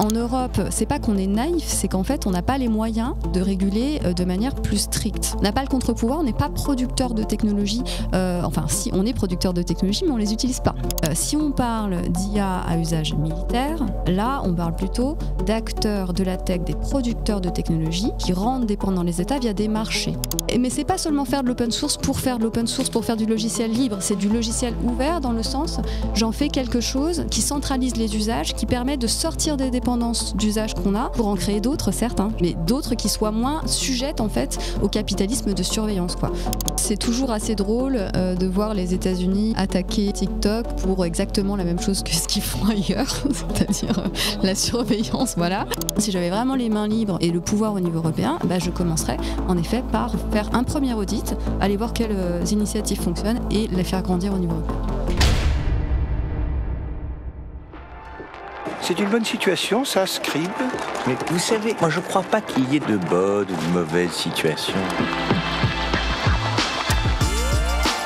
En Europe, c'est pas qu'on est naïf, c'est qu'en fait, on n'a pas les moyens de réguler de manière plus stricte. On n'a pas le contre-pouvoir, on n'est pas producteur de technologie. Enfin, si, on est producteur de technologie, mais on les utilise pas. Si on parle d'IA à usage militaire, là, on parle plutôt d'acteurs de la tech, des producteurs de technologie qui rendent dépendants les États via des marchés. Mais c'est pas seulement faire de l'open source pour faire de l'open source, pour faire du logiciel libre, c'est du logiciel ouvert dans le sens, j'en fais quelque chose qui centralise les usages, qui permet de sortir des dépendances d'usages qu'on a pour en créer d'autres, certes, mais d'autres qui soient moins sujettes en fait au capitalisme de surveillance, quoi. C'est toujours assez drôle de voir les États-Unis attaquer TikTok pour exactement la même chose que ce qu'ils font ailleurs, c'est-à-dire la surveillance, voilà. Si j'avais vraiment les mains libres et le pouvoir au niveau européen, je commencerais en effet par faire un premier audit, aller voir quelles initiatives fonctionnent et les faire grandir au niveau européen. C'est une bonne situation, ça, Scribe. Mais vous savez, moi je crois pas qu'il y ait de bonnes ou de mauvaises situations.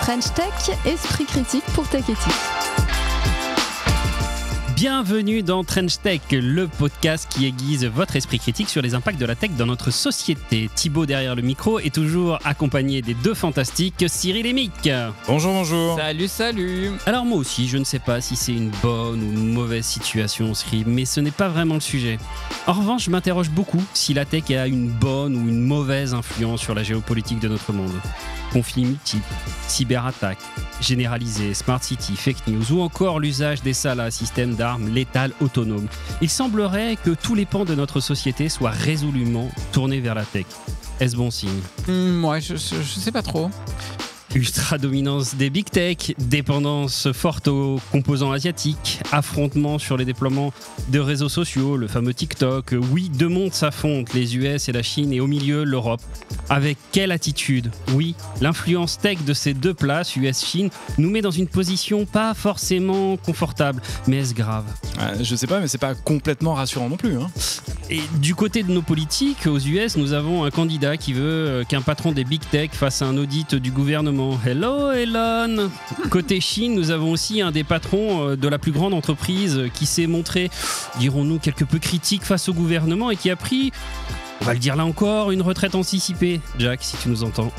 French Tech, esprit critique pour Tech Éthique. Bienvenue dans Trench Tech, le podcast qui aiguise votre esprit critique sur les impacts de la tech dans notre société. Thibaut derrière le micro est toujours accompagné des deux fantastiques Cyril et Mick. Bonjour, bonjour. Salut, salut. Alors moi aussi, je ne sais pas si c'est une bonne ou une mauvaise situation, Scribe, mais ce n'est pas vraiment le sujet. En revanche, je m'interroge beaucoup si la tech a une bonne ou une mauvaise influence sur la géopolitique de notre monde. Conflits multiples, cyberattaques généralisées, smart city, fake news ou encore l'usage des SALA, systèmes d'armes létales autonomes. Il semblerait que tous les pans de notre société soient résolument tournés vers la tech. Est-ce bon signe ? Ouais, je sais pas trop. Ultra-dominance des big tech, dépendance forte aux composants asiatiques, affrontements sur les déploiements de réseaux sociaux, le fameux TikTok. Oui, deux mondes s'affrontent, les US et la Chine, et au milieu, l'Europe. Avec quelle attitude ? Oui, l'influence tech de ces deux places, US-Chine, nous met dans une position pas forcément confortable. Mais est-ce grave ? Je sais pas, mais c'est pas complètement rassurant non plus. Et du côté de nos politiques, aux US, nous avons un candidat qui veut qu'un patron des big tech fasse un audit du gouvernement. Hello Elon. Côté Chine, nous avons aussi un des patrons de la plus grande entreprise qui s'est montré, dirons-nous, quelque peu critique face au gouvernement et qui a pris, on va le dire là encore, une retraite anticipée. Jack, si tu nous entends.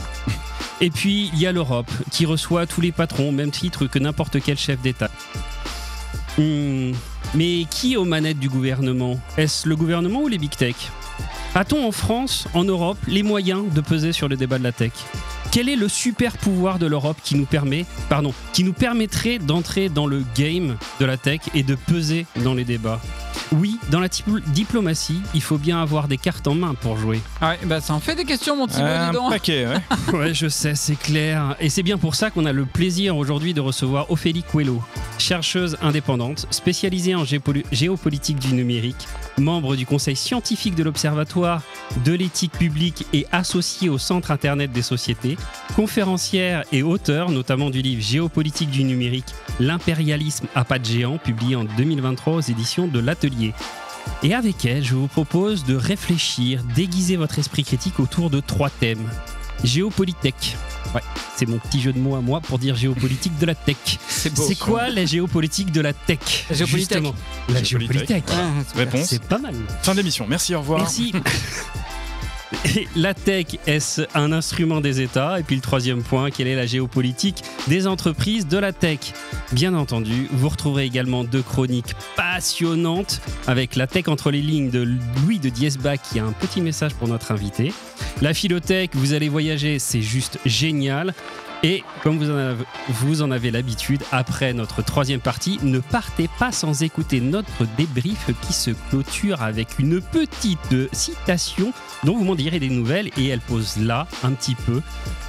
Et puis, il y a l'Europe qui reçoit tous les patrons, même titre que n'importe quel chef d'État. Mais qui est aux manettes du gouvernement ? Est-ce le gouvernement ou les big tech ? A-t-on en France, en Europe, les moyens de peser sur le débat de la tech ? Quel est le super pouvoir de l'Europe qui nous permettrait d'entrer dans le game de la tech et de peser dans les débats ? Oui, dans la diplomatie, il faut bien avoir des cartes en main pour jouer. Ah ouais, ça en fait des questions, mon Thibaut, dis donc. Un paquet, ouais. Ouais, je sais, c'est clair. Et c'est bien pour ça qu'on a le plaisir aujourd'hui de recevoir Ophélie Coelho, chercheuse indépendante, spécialisée en géopolitique du numérique, membre du conseil scientifique de l'Observatoire de l'éthique publique et associée au Centre Internet des sociétés, conférencière et auteure notamment du livre Géopolitique du numérique, l'impérialisme à pas de géant, publié en 2023 aux éditions de l'Atelier. Et avec elle, je vous propose de réfléchir, d'aiguiser votre esprit critique autour de 3 thèmes. Géopolitech. Ouais, c'est mon petit jeu de mots à moi pour dire géopolitique de la tech. C'est beau. C'est quoi la géopolitique de la tech ? La géopolitech. Justement. La géopolitech. Réponse. C'est pas mal. Fin d'émission. Merci, au revoir. Merci. Et la tech, est-ce un instrument des États ? Et puis le troisième point, quelle est la géopolitique des entreprises de la tech ? Bien entendu, vous retrouverez également 2 chroniques passionnantes avec la tech entre les lignes de Louis de Diesbach qui a un petit message pour notre invité. La philothèque, vous allez voyager, c'est juste génial. Et comme vous en avez l'habitude, après notre 3e partie, ne partez pas sans écouter notre débrief qui se clôture avec une petite citation dont vous m'en direz des nouvelles et elle pose là un petit peu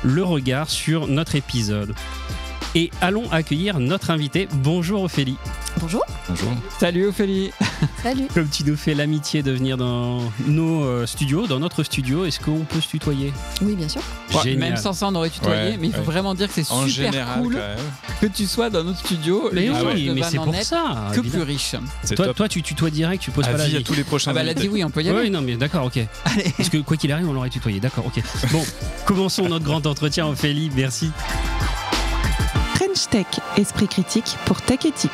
le regard sur notre épisode. Et allons accueillir notre invité. Bonjour Ophélie. Bonjour. Bonjour. Salut Ophélie. Salut. Comme tu nous fais l'amitié de venir dans nos studios, dans notre studio, est-ce qu'on peut se tutoyer ? Oui, bien sûr. Ouais, Génial. même sans ça, on aurait tutoyé, Ouais, mais il faut vraiment dire que c'est En super général, cool quand même. que tu sois dans notre studio. Mais L'échange oui, ne mais va c'est n'en pour être ça. que évidemment. plus riche. C'est top. Toi, tu tutoies direct, tu poses pas la Avis à vie. tous les prochains Ah bah elle a invités. dit oui, on peut y aller. Oui, non, mais d'accord, ok. Allez. Parce que quoi qu'il arrive, on l'aurait tutoyé, d'accord, ok. Bon, commençons notre grand entretien, Ophélie, merci. French Tech, esprit critique pour Tech Éthique.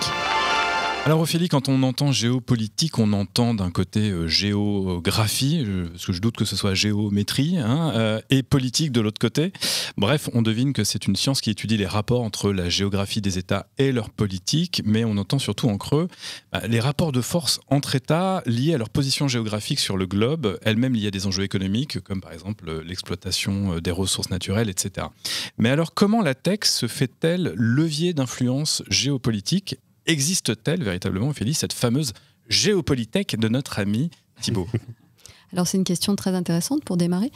Alors Ophélie, quand on entend géopolitique, on entend d'un côté géographie, parce que je doute que ce soit géométrie, et politique de l'autre côté. Bref, on devine que c'est une science qui étudie les rapports entre la géographie des États et leur politique, mais on entend surtout en creux les rapports de force entre États liés à leur position géographique sur le globe, elles-mêmes liées à des enjeux économiques, comme par exemple l'exploitation des ressources naturelles, etc. Mais alors, comment la tech se fait-elle levier d'influence géopolitique ? Existe-t-elle véritablement, Ophélie, cette fameuse géopolitech de notre ami Thibaut ? Alors c'est une question très intéressante pour démarrer.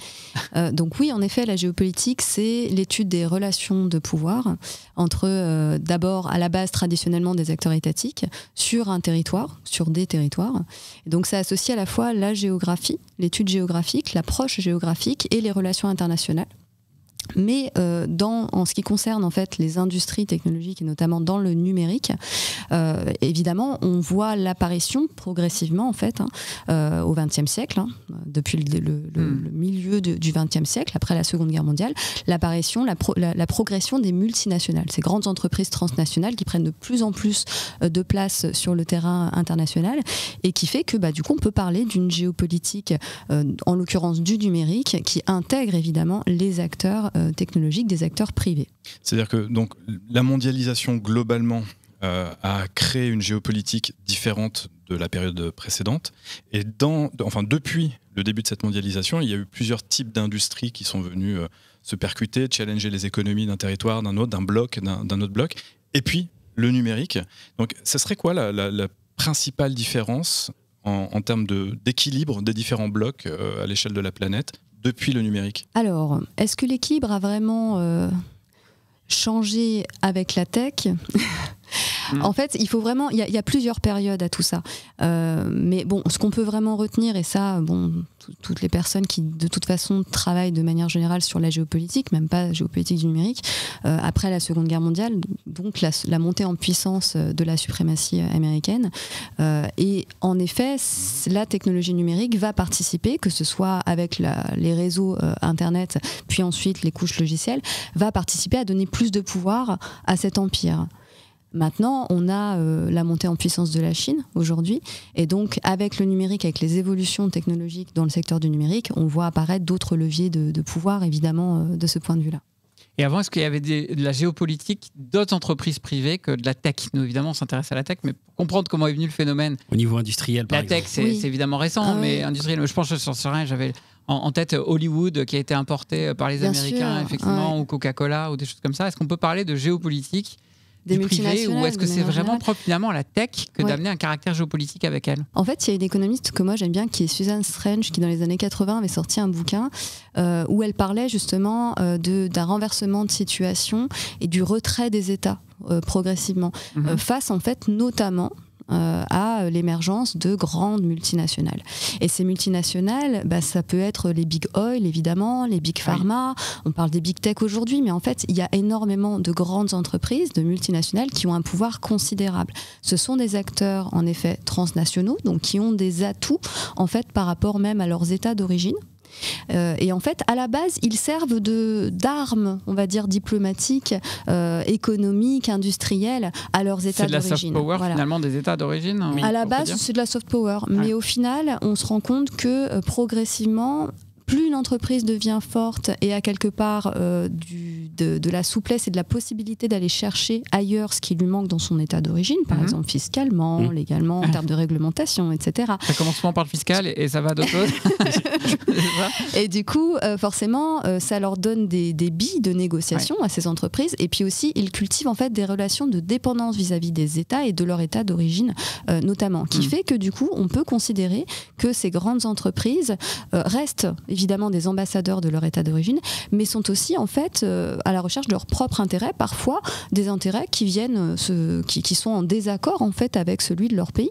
Donc oui, en effet, la géopolitique, c'est l'étude des relations de pouvoir entre d'abord à la base traditionnellement des acteurs étatiques sur un territoire, sur des territoires. Et donc ça associe à la fois la géographie, l'étude géographique, l'approche géographique et les relations internationales. Mais en ce qui concerne en fait les industries technologiques et notamment dans le numérique, évidemment, on voit l'apparition progressivement en fait au XXe siècle, depuis le milieu du XXe siècle, après la Seconde Guerre mondiale, l'apparition, la progression des multinationales, ces grandes entreprises transnationales qui prennent de plus en plus de place sur le terrain international et qui fait que du coup on peut parler d'une géopolitique, en l'occurrence du numérique, qui intègre évidemment les acteurs technologiques, des acteurs privés. C'est-à-dire que donc, la mondialisation globalement a créé une géopolitique différente de la période précédente. Et depuis le début de cette mondialisation, il y a eu plusieurs types d'industries qui sont venues se percuter, challenger les économies d'un territoire, d'un autre, d'un bloc, d'un autre bloc. Et puis, le numérique. Donc, ce serait quoi la principale différence en termes d'équilibre des différents blocs à l'échelle de la planète depuis le numérique? Alors, est-ce que l'équilibre a vraiment changé avec la tech ? En fait, il faut vraiment, il y a plusieurs périodes à tout ça. Mais bon, ce qu'on peut vraiment retenir, et ça, toutes les personnes qui, de toute façon, travaillent de manière générale sur la géopolitique, même pas géopolitique du numérique, après la Seconde Guerre mondiale, donc la montée en puissance de la suprématie américaine. Et en effet, la technologie numérique va participer, que ce soit avec les réseaux Internet, puis ensuite les couches logicielles, va participer à donner plus de pouvoir à cet empire. Maintenant, on a la montée en puissance de la Chine aujourd'hui, et donc avec le numérique, avec les évolutions technologiques dans le secteur du numérique, on voit apparaître d'autres leviers de pouvoir, évidemment, de ce point de vue-là. Et avant, est-ce qu'il y avait de la géopolitique d'autres entreprises privées que de la tech ? Nous, évidemment, on s'intéresse à la tech, mais pour comprendre comment est venu le phénomène... Au niveau industriel, par exemple. La tech, c'est évidemment récent, mais industriel. Je pense que sur ce rien, j'avais en tête Hollywood qui a été importé par les Américains, effectivement, ou Coca-Cola, ou des choses comme ça. Est-ce qu'on peut parler de géopolitique des privé, ou est-ce que c'est vraiment propre finalement à la tech que d'amener un caractère géopolitique avec elle ? En fait, il y a une économiste que moi j'aime bien qui est Susan Strange, qui dans les années 80 avait sorti un bouquin où elle parlait justement d'un renversement de situation et du retrait des États progressivement face en fait notamment à l'émergence de grandes multinationales. Et ces multinationales, ça peut être les big oil, évidemment, les big pharma, on parle des big tech aujourd'hui, mais en fait, il y a énormément de grandes entreprises, de multinationales qui ont un pouvoir considérable. Ce sont des acteurs, en effet, transnationaux, donc qui ont des atouts, en fait, par rapport même à leurs états d'origine. Et en fait, à la base, ils servent d'armes, on va dire, diplomatiques, économiques, industrielles à leurs États d'origine. C'est de la soft power, finalement, des États d'origine. À la base, c'est de la soft power. Mais au final, on se rend compte que progressivement, plus une entreprise devient forte et a quelque part de la souplesse et de la possibilité d'aller chercher ailleurs ce qui lui manque dans son état d'origine, par exemple fiscalement, légalement, en termes de réglementation, etc. Ça commence souvent par le fiscal et ça va à d'autres choses. Et du coup, forcément, ça leur donne des billes de négociation à ces entreprises. Et puis aussi, ils cultivent en fait des relations de dépendance vis-à-vis des États et de leur état d'origine, notamment. Qui fait que du coup, on peut considérer que ces grandes entreprises restent évidemment des ambassadeurs de leur état d'origine, mais sont aussi en fait à la recherche de leur propre intérêt, parfois des intérêts qui viennent, qui sont en désaccord en fait avec celui de leur pays.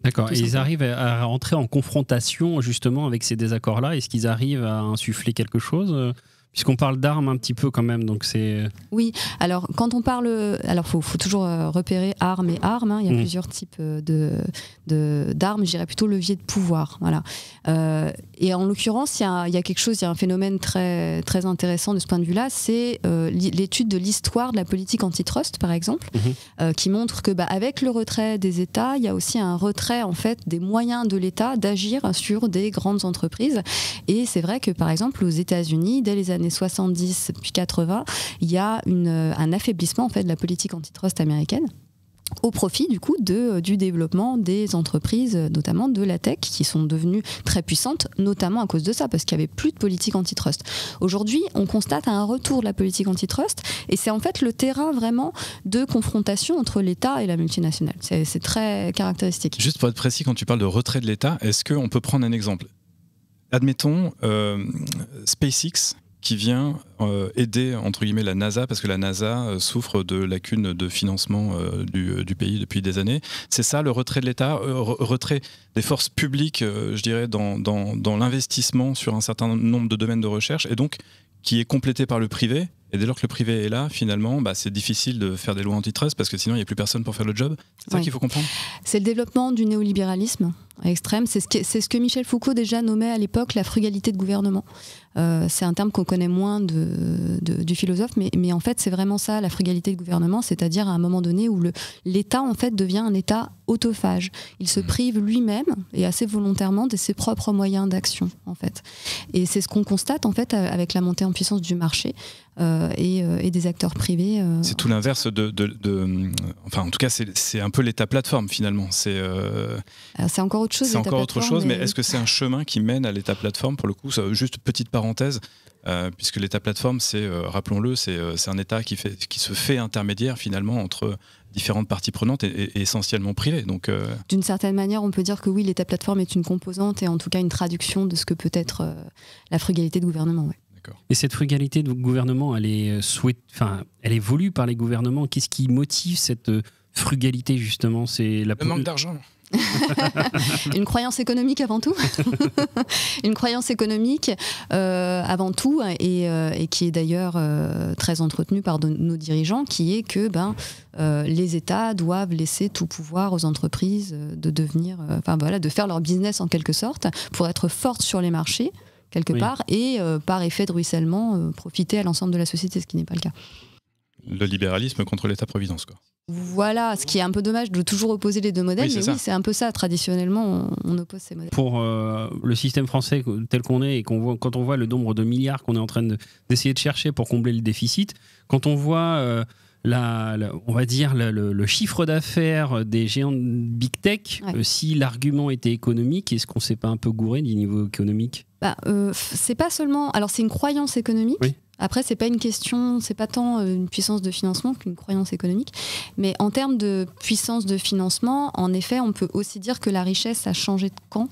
D'accord, et ils arrivent à rentrer en confrontation justement avec ces désaccords-là. Est-ce qu'ils arrivent à insuffler quelque chose puisqu'on parle d'armes un petit peu quand même, donc c'est... Oui, alors quand on parle... Alors faut toujours repérer armes et armes, hein. Il y a plusieurs types d'armes, je dirais plutôt levier de pouvoir. Voilà. Et en l'occurrence, il y a quelque chose, il y a un phénomène très, très intéressant de ce point de vue-là, c'est l'étude de l'histoire de la politique antitrust, par exemple, qui montre que avec le retrait des États, il y a aussi un retrait en fait, des moyens de l'État d'agir sur des grandes entreprises. Et c'est vrai que, par exemple, aux États-Unis, dès les années 70 puis 80, il y a un affaiblissement en fait, de la politique antitrust américaine au profit du coup du développement des entreprises, notamment de la tech, qui sont devenues très puissantes, notamment à cause de ça, parce qu'il n'y avait plus de politique antitrust. Aujourd'hui, on constate un retour de la politique antitrust, et c'est en fait le terrain vraiment de confrontation entre l'État et la multinationale. C'est très caractéristique. Juste pour être précis, quand tu parles de retrait de l'État, est-ce qu'on peut prendre un exemple ? Admettons SpaceX qui vient aider entre guillemets la NASA, parce que la NASA souffre de lacunes de financement du pays depuis des années. C'est ça le retrait de l'État, retrait des forces publiques, je dirais, dans l'investissement sur un certain nombre de domaines de recherche, et donc qui est complété par le privé. Et dès lors que le privé est là, finalement, c'est difficile de faire des lois antitrust parce que sinon, il n'y a plus personne pour faire le job. C'est ça qu'il faut comprendre. C'est le développement du néolibéralisme extrême. C'est ce que Michel Foucault déjà nommait à l'époque la frugalité de gouvernement. C'est un terme qu'on connaît moins du philosophe, mais en fait, c'est vraiment ça, la frugalité de gouvernement, c'est-à-dire à un moment donné où l'État, en fait, devient un État autophage. Il se prive lui-même, et assez volontairement, de ses propres moyens d'action, en fait. Et c'est ce qu'on constate, en fait, avec la montée en puissance du marché. Et des acteurs privés. C'est tout l'inverse enfin, en tout cas, c'est un peu l'État plateforme finalement. C'est encore autre chose. C'est encore autre chose, mais est-ce que c'est un chemin qui mène à l'État plateforme pour le coup ? Juste petite parenthèse, puisque l'État plateforme, rappelons-le, c'est un État qui se fait intermédiaire finalement entre différentes parties prenantes et essentiellement privées. Donc, d'une certaine manière, on peut dire que oui, l'État plateforme est une composante et en tout cas une traduction de ce que peut être la frugalité de gouvernement. Ouais. Et cette frugalité de gouvernement, elle est voulue par les gouvernements. Qu'est-ce qui motive cette frugalité justement ? C'est le manque d'argent. Une croyance économique avant tout. Une croyance économique avant tout et qui est d'ailleurs très entretenue par nos dirigeants, qui est que les États doivent laisser tout pouvoir aux entreprises de faire leur business en quelque sorte pour être fortes sur les marchés quelque part, et par effet de ruissellement, profiter à l'ensemble de la société, ce qui n'est pas le cas. Le libéralisme contre l'État-providence, quoi. Voilà, ce qui est un peu dommage de toujours opposer les deux modèles, oui, c'est un peu ça, traditionnellement, on oppose ces modèles. Pour le système français tel qu'on est, et quand on voit le nombre de milliards qu'on est en train d'essayer de chercher pour combler le déficit, quand on voit... on va dire le chiffre d'affaires des géants de Big Tech, si l'argument était économique, est-ce qu'on ne s'est pas un peu gouré du niveau économique ? C'est pas seulement... Alors c'est une croyance économique. Oui. Après, c'est pas une question, c'est pas tant une puissance de financement qu'une croyance économique. Mais en termes de puissance de financement, en effet, on peut aussi dire que la richesse a changé de camp.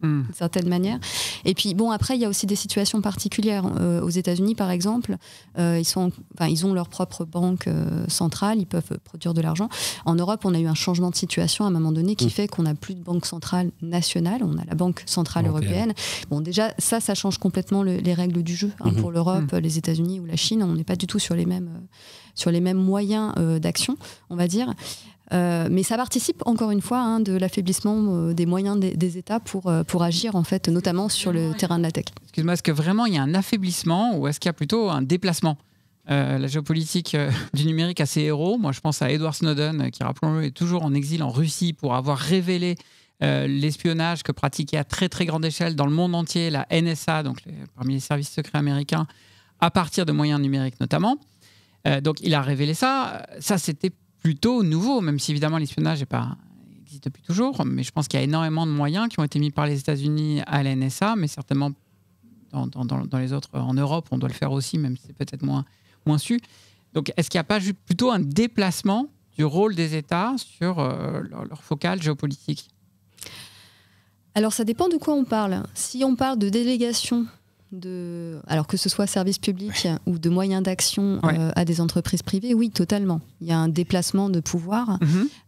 D'une certaine manière. Et puis bon, après il y a aussi des situations particulières. Aux États-Unis par exemple, ils ont leur propre banque centrale, ils peuvent produire de l'argent. En Europe, on a eu un changement de situation à un moment donné qui fait qu'on n'a plus de banque centrale nationale, on a la banque centrale européenne. Bon, déjà ça change complètement les règles du jeu pour l'Europe, les États-Unis ou la Chine. On n'est pas du tout sur les mêmes moyens d'action, on va dire. Mais ça participe encore une fois de l'affaiblissement des moyens des États pour agir en fait, notamment sur le terrain de la tech. Excuse-moi, est-ce que vraiment il y a un affaiblissement ou est-ce qu'il y a plutôt un déplacement ? La géopolitique du numérique a ses héros. Moi je pense à Edward Snowden qui, rappelons-le, est toujours en exil en Russie pour avoir révélé l'espionnage que pratiquait à très très grande échelle dans le monde entier la NSA, donc parmi les services secrets américains, à partir de moyens numériques notamment. Donc il a révélé ça. Ça c'était plutôt nouveau, même si évidemment l'espionnage existe depuis toujours, mais je pense qu'il y a énormément de moyens qui ont été mis par les États-Unis à la NSA, mais certainement dans les autres, en Europe, on doit le faire aussi, même si c'est peut-être moins su. Donc est-ce qu'il n'y a pas plutôt un déplacement du rôle des États sur leur focale géopolitique ? Alors ça dépend de quoi on parle. Si on parle de délégation, alors que ce soit service public ou de moyens d'action à des entreprises privées, oui, totalement. Il y a un déplacement de pouvoir.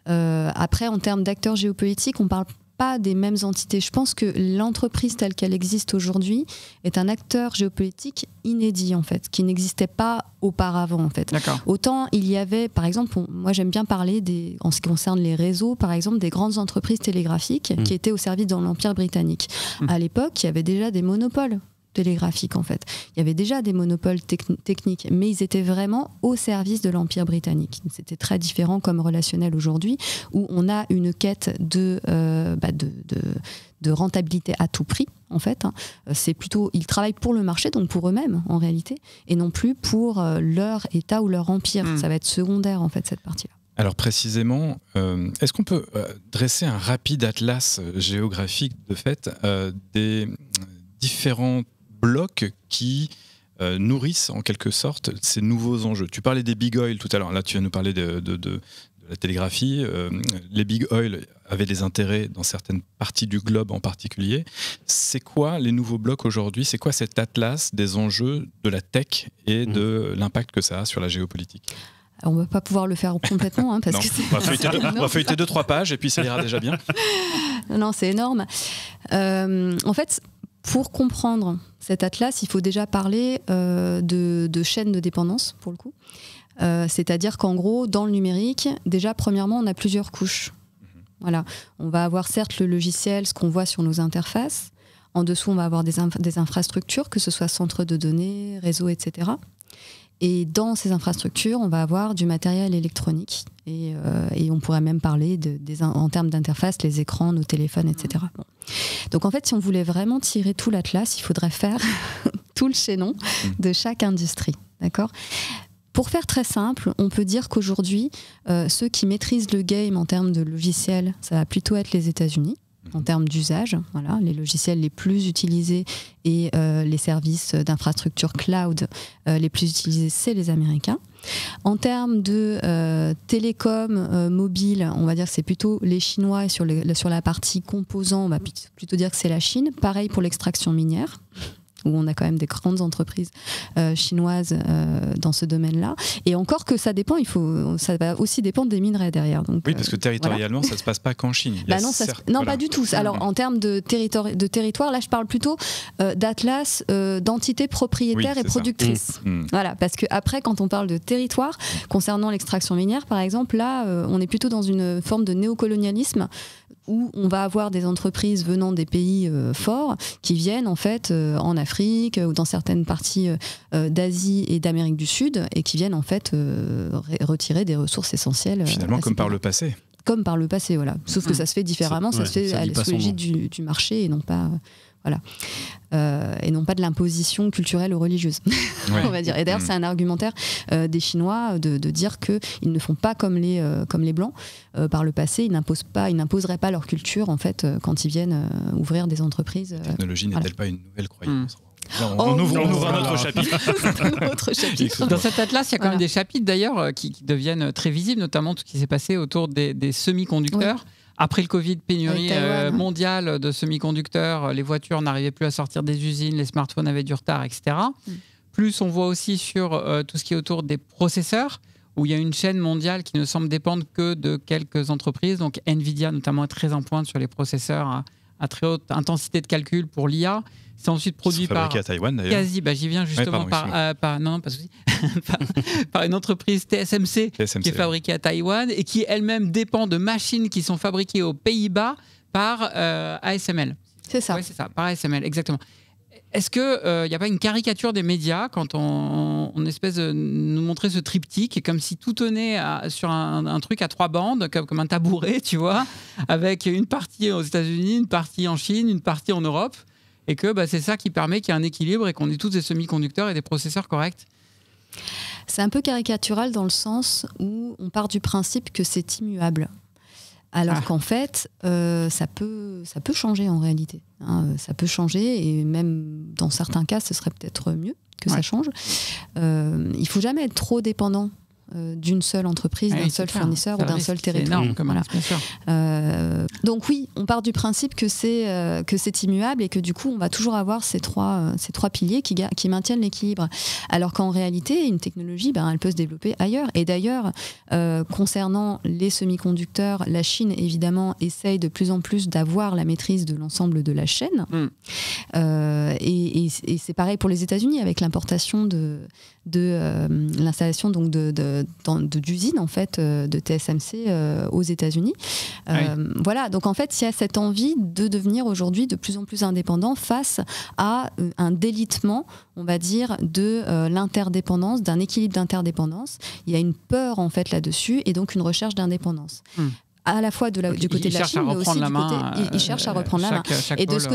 Après, en termes d'acteurs géopolitiques, on parle pas des mêmes entités. Je pense que l'entreprise telle qu'elle existe aujourd'hui est un acteur géopolitique inédit en fait, qui n'existait pas auparavant en fait. Autant il y avait, par exemple, moi j'aime bien parler en ce qui concerne les réseaux, par exemple des grandes entreprises télégraphiques qui étaient au service dans l'Empire britannique. À l'époque, il y avait déjà des monopoles télégraphiques en fait. Il y avait déjà des monopoles techniques, mais ils étaient vraiment au service de l'Empire britannique. C'était très différent comme relationnel aujourd'hui, où on a une quête de rentabilité à tout prix en fait. C'est plutôt, ils travaillent pour le marché, donc pour eux-mêmes en réalité, et non plus pour leur État ou leur empire. Ça va être secondaire en fait cette partie-là. Alors précisément, est-ce qu'on peut dresser un rapide atlas géographique de fait des différents blocs qui nourrissent en quelque sorte ces nouveaux enjeux? Tu parlais des big oil tout à l'heure, là tu viens nous parler de la télégraphie. Les big oil avaient des intérêts dans certaines parties du globe en particulier. C'est quoi les nouveaux blocs aujourd'hui? C'est quoi cet atlas des enjeux de la tech et de l'impact que ça a sur la géopolitique? Alors, on ne va pas pouvoir le faire complètement. Parce que on va feuilleter 2-3 pages et puis ça ira déjà bien. Non, c'est énorme. En fait, pour comprendre cet atlas, il faut déjà parler de chaînes de dépendance, pour le coup. C'est-à-dire qu'en gros, dans le numérique, déjà, premièrement, on a plusieurs couches. Voilà. On va avoir certes le logiciel, ce qu'on voit sur nos interfaces. En dessous, on va avoir des infrastructures, que ce soit centres de données, réseaux, etc. Et dans ces infrastructures, on va avoir du matériel électronique. Et on pourrait même parler en termes d'interface, les écrans, nos téléphones, etc. Bon. Donc en fait, si on voulait vraiment tirer tout l'atlas, il faudrait faire tout le chaînon de chaque industrie. D'accord ? Pour faire très simple, on peut dire qu'aujourd'hui, ceux qui maîtrisent le game en termes de logiciels, ça va plutôt être les États-Unis. En termes d'usage, voilà, les logiciels les plus utilisés et les services d'infrastructure cloud les plus utilisés, c'est les Américains. En termes de télécom mobile, on va dire que c'est plutôt les Chinois, et sur la partie composants, on va plutôt dire que c'est la Chine. Pareil pour l'extraction minière, où on a quand même des grandes entreprises chinoises dans ce domaine-là. Et encore que ça dépend, ça va aussi dépendre des minerais derrière. Donc, oui, parce que territorialement, ça ne se passe pas qu'en Chine. Non, pas du tout. Alors, en termes de territoire, là, je parle plutôt d'atlas d'entités propriétaires et productrices. Voilà, parce qu'après, quand on parle de territoire, concernant l'extraction minière, par exemple, là, on est plutôt dans une forme de néocolonialisme où on va avoir des entreprises venant des pays forts qui viennent en fait en Afrique ou dans certaines parties d'Asie et d'Amérique du Sud et qui viennent en fait retirer des ressources essentielles. Finalement, comme par le passé. Comme par le passé, voilà. Sauf que ça se fait différemment, ça se fait sous l'égide du marché et non pas... Voilà. Et non pas de l'imposition culturelle ou religieuse, on va dire. Et d'ailleurs, c'est un argumentaire des Chinois de dire qu'ils ne font pas comme les Blancs. Par le passé, ils n'imposeraient pas leur culture en fait, quand ils viennent ouvrir des entreprises. La technologie n'est-elle pas une nouvelle croyance? Là, on ouvre un autre chapitre. Dans cet atlas, il y a quand même des chapitres d'ailleurs qui deviennent très visibles, notamment tout ce qui s'est passé autour des semi-conducteurs. Ouais. Après le Covid, pénurie mondiale de semi-conducteurs, les voitures n'arrivaient plus à sortir des usines, les smartphones avaient du retard, etc. Plus on voit aussi sur tout ce qui est autour des processeurs, où il y a une chaîne mondiale qui ne semble dépendre que de quelques entreprises. Donc Nvidia notamment est très en pointe sur les processeurs à très haute intensité de calcul pour l'IA. C'est ensuite produit par à Taïwan, d'ailleurs. J'y viens justement par une entreprise TSMC qui est fabriquée à Taïwan et qui elle-même dépend de machines qui sont fabriquées aux Pays-Bas par ASML. C'est ça. Oui, c'est ça, par ASML, exactement. Est-ce qu'il n'y a pas une caricature des médias quand on espèce de nous montrer ce triptyque, comme si tout tenait sur un truc à 3 bandes, comme un tabouret, tu vois, avec une partie aux États-Unis, une partie en Chine, une partie en Europe, et que c'est ça qui permet qu'il y ait un équilibre et qu'on ait tous des semi-conducteurs et des processeurs corrects? C'est un peu caricatural dans le sens où on part du principe que c'est immuable. Alors qu'en fait, ça peut changer en réalité. Ça peut changer et même dans certains cas, ce serait peut-être mieux que ça change. Il ne faut jamais être trop dépendant d'une seule entreprise, d'un seul fournisseur ou d'un seul territoire. C'est énorme, bien sûr. Donc oui, on part du principe que c'est immuable et que du coup on va toujours avoir ces trois piliers qui maintiennent l'équilibre. Alors qu'en réalité, une technologie, elle peut se développer ailleurs. Et d'ailleurs, concernant les semi-conducteurs, la Chine évidemment essaye de plus en plus d'avoir la maîtrise de l'ensemble de la chaîne. Et c'est pareil pour les États-Unis avec l'importation de l'installation donc d'usines en fait de TSMC aux États-Unis. Voilà, donc en fait il y a cette envie de devenir aujourd'hui de plus en plus indépendant face à un délitement, on va dire, de l'interdépendance, d'un équilibre d'interdépendance. Il y a une peur en fait là-dessus et donc une recherche d'indépendance. À la fois du côté de la Chine, mais aussi du côté... Ils cherchent à reprendre la main. Et de ce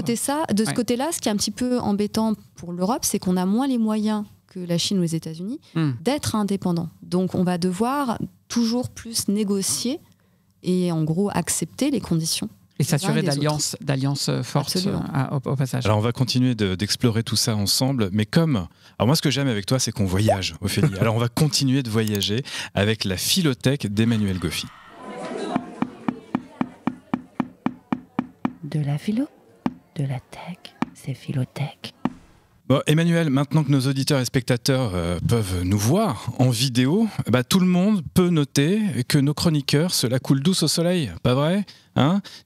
côté-là, ce qui est un petit peu embêtant pour l'Europe, c'est qu'on a moins les moyens que la Chine ou les États-Unis d'être indépendants. Donc on va devoir toujours plus négocier et en gros accepter les conditions. Et s'assurer d'alliances fortes au passage. Alors on va continuer d'explorer tout ça ensemble, mais alors moi ce que j'aime avec toi, c'est qu'on voyage, Ophélie. Alors on va continuer de voyager avec la philothèque d'Emmanuel Goffi. De la philo, de la tech, c'est philothèque. Bon, Emmanuel, maintenant que nos auditeurs et spectateurs peuvent nous voir en vidéo, tout le monde peut noter que nos chroniqueurs se la coulent douce au soleil, pas vrai ?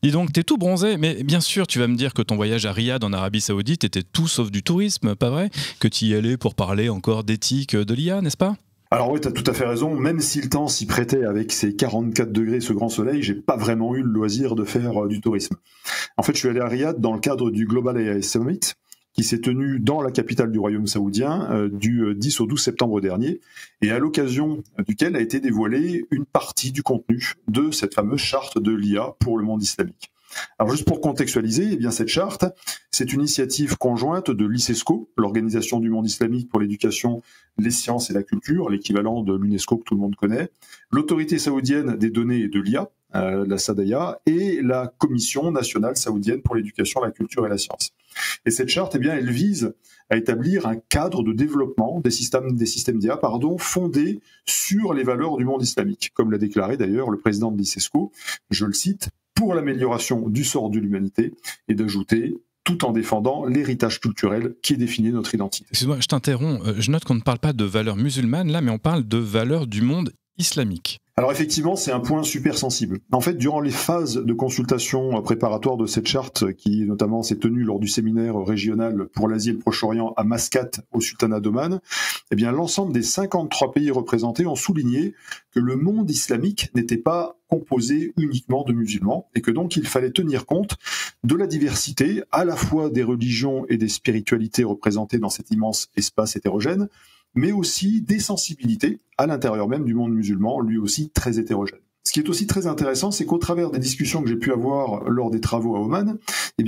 Dis donc, t'es tout bronzé, mais bien sûr, tu vas me dire que ton voyage à Riyad en Arabie Saoudite était tout sauf du tourisme, pas vrai ? Que tu y allais pour parler encore d'éthique de l'IA, n'est-ce pas ? Alors oui, tu as tout à fait raison, même si le temps s'y prêtait avec ces 44 degrés, ce grand soleil, j'ai pas vraiment eu le loisir de faire du tourisme. En fait, je suis allé à Riyad dans le cadre du Global AI Summit, qui s'est tenu dans la capitale du Royaume saoudien du 10 au 12 septembre dernier, et à l'occasion duquel a été dévoilée une partie du contenu de cette fameuse charte de l'IA pour le monde islamique. Alors juste pour contextualiser, cette charte, c'est une initiative conjointe de l'ICESCO, l'Organisation du monde islamique pour l'éducation, les sciences et la culture, l'équivalent de l'UNESCO que tout le monde connaît, l'Autorité saoudienne des données et de l'IA, la SADAIA, et la Commission nationale saoudienne pour l'éducation, la culture et la science. Et cette charte, elle vise à établir un cadre de développement des systèmes d'IA, fondés sur les valeurs du monde islamique, comme l'a déclaré d'ailleurs le président de l'ICESCO, je le cite, pour l'amélioration du sort de l'humanité, et d'ajouter, tout en défendant l'héritage culturel qui définit notre identité. Excuse-moi, je t'interromps. Je note qu'on ne parle pas de valeurs musulmanes là, mais on parle de valeurs du monde islamique. Alors effectivement, c'est un point super sensible. En fait, durant les phases de consultation préparatoire de cette charte, qui notamment s'est tenue lors du séminaire régional pour l'Asie et le Proche-Orient à Mascate, au Sultanat d'Oman, l'ensemble des 53 pays représentés ont souligné que le monde islamique n'était pas composé uniquement de musulmans et que donc il fallait tenir compte de la diversité, à la fois des religions et des spiritualités représentées dans cet immense espace hétérogène, mais aussi des sensibilités à l'intérieur même du monde musulman, lui aussi très hétérogène. Ce qui est aussi très intéressant, c'est qu'au travers des discussions que j'ai pu avoir lors des travaux à Oman,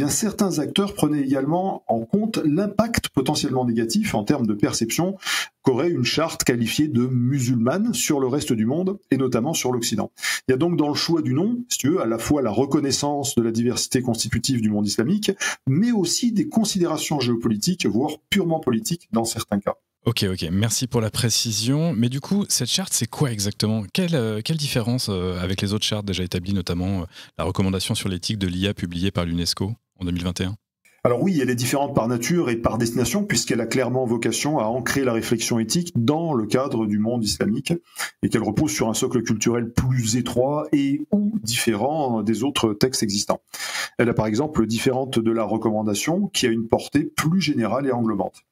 certains acteurs prenaient également en compte l'impact potentiellement négatif en termes de perception qu'aurait une charte qualifiée de musulmane sur le reste du monde, et notamment sur l'Occident. Il y a donc dans le choix du nom, si tu veux, à la fois la reconnaissance de la diversité constitutive du monde islamique, mais aussi des considérations géopolitiques, voire purement politiques dans certains cas. Ok, merci pour la précision. Mais du coup, cette charte, c'est quoi exactement ? Quelle différence avec les autres chartes déjà établies, notamment la recommandation sur l'éthique de l'IA publiée par l'UNESCO en 2021 ? Alors oui, elle est différente par nature et par destination, puisqu'elle a clairement vocation à ancrer la réflexion éthique dans le cadre du monde islamique, et qu'elle repose sur un socle culturel plus étroit et ou différent des autres textes existants. Elle est par exemple différente de la recommandation, qui a une portée plus générale et englobante.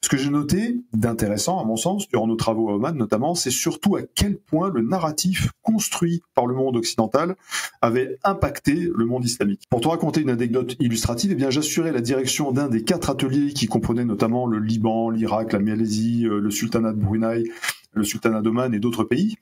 Ce que j'ai noté d'intéressant, à mon sens, durant nos travaux à Oman notamment, c'est surtout à quel point le narratif construit par le monde occidental avait impacté le monde islamique. Pour te raconter une anecdote illustrative, j'assurais la direction d'un des 4 ateliers qui comprenaient notamment le Liban, l'Irak, la Malaisie, le Sultanat de Brunei, le Sultanat d'Oman et d'autres pays.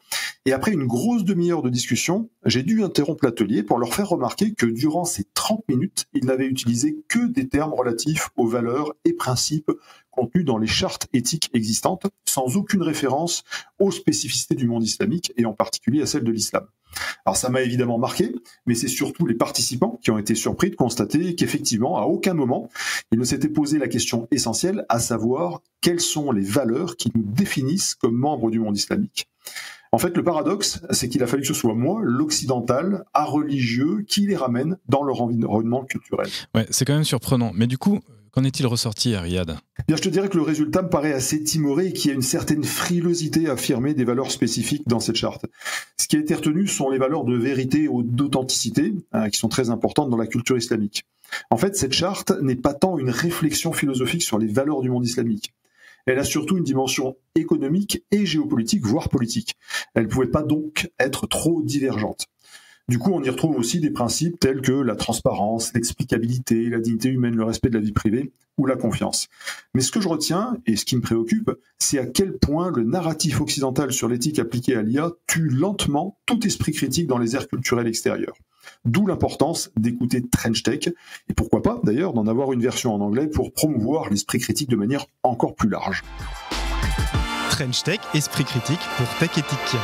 Et après une grosse demi-heure de discussion, j'ai dû interrompre l'atelier pour leur faire remarquer que durant ces 30 minutes, ils n'avaient utilisé que des termes relatifs aux valeurs et principes contenus dans les chartes éthiques existantes, sans aucune référence aux spécificités du monde islamique et en particulier à celle de l'islam. Alors ça m'a évidemment marqué, mais c'est surtout les participants qui ont été surpris de constater qu'effectivement, à aucun moment, ils ne s'étaient posé la question essentielle, à savoir quelles sont les valeurs qui nous définissent comme membres du monde islamique. En fait, le paradoxe, c'est qu'il a fallu que ce soit moi, l'occidental, à religieux, qui les ramène dans leur environnement culturel. Ouais, c'est quand même surprenant. Mais du coup, qu'en est-il ressorti à Riyad ? Bien, je te dirais que le résultat me paraît assez timoré et qu'il y a une certaine frilosité à affirmer des valeurs spécifiques dans cette charte. Ce qui a été retenu sont les valeurs de vérité et d'authenticité, qui sont très importantes dans la culture islamique. En fait, cette charte n'est pas tant une réflexion philosophique sur les valeurs du monde islamique. Elle a surtout une dimension économique et géopolitique, voire politique. Elle ne pouvait pas donc être trop divergente. Du coup, on y retrouve aussi des principes tels que la transparence, l'explicabilité, la dignité humaine, le respect de la vie privée ou la confiance. Mais ce que je retiens, et ce qui me préoccupe, c'est à quel point le narratif occidental sur l'éthique appliquée à l'IA tue lentement tout esprit critique dans les aires culturelles extérieures. D'où l'importance d'écouter TrenchTech, et pourquoi pas d'ailleurs d'en avoir une version en anglais pour promouvoir l'esprit critique de manière encore plus large. TrenchTech, esprit critique pour Tech Éthique.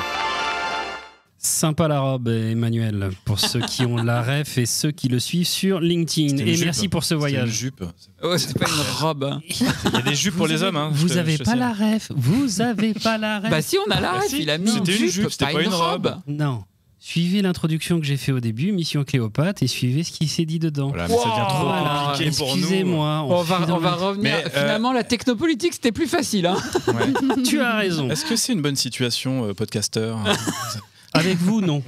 Sympa la robe, Emmanuel, pour ceux qui ont la ref et ceux qui le suivent sur LinkedIn. Et merci pour ce voyage. C'est une jupe. Oh, c'est pas une robe. Hein. Il y a des jupes pour les hommes. Hein, vous avez pas la ref. Vous avez pas la ref. Bah si, on a la ref. Il a mis c'était une jupe, c'était pas une robe. Non. Suivez l'introduction que j'ai fait au début, Mission Cléopâtre, et suivez ce qui s'est dit dedans. Voilà, mais ça devient trop compliqué pour nous. Excusez-moi. On va revenir. Mais finalement, la technopolitique, c'était plus facile. Hein. Ouais. Tu as raison. Est-ce que c'est une bonne situation, podcasteur? Avec vous, non.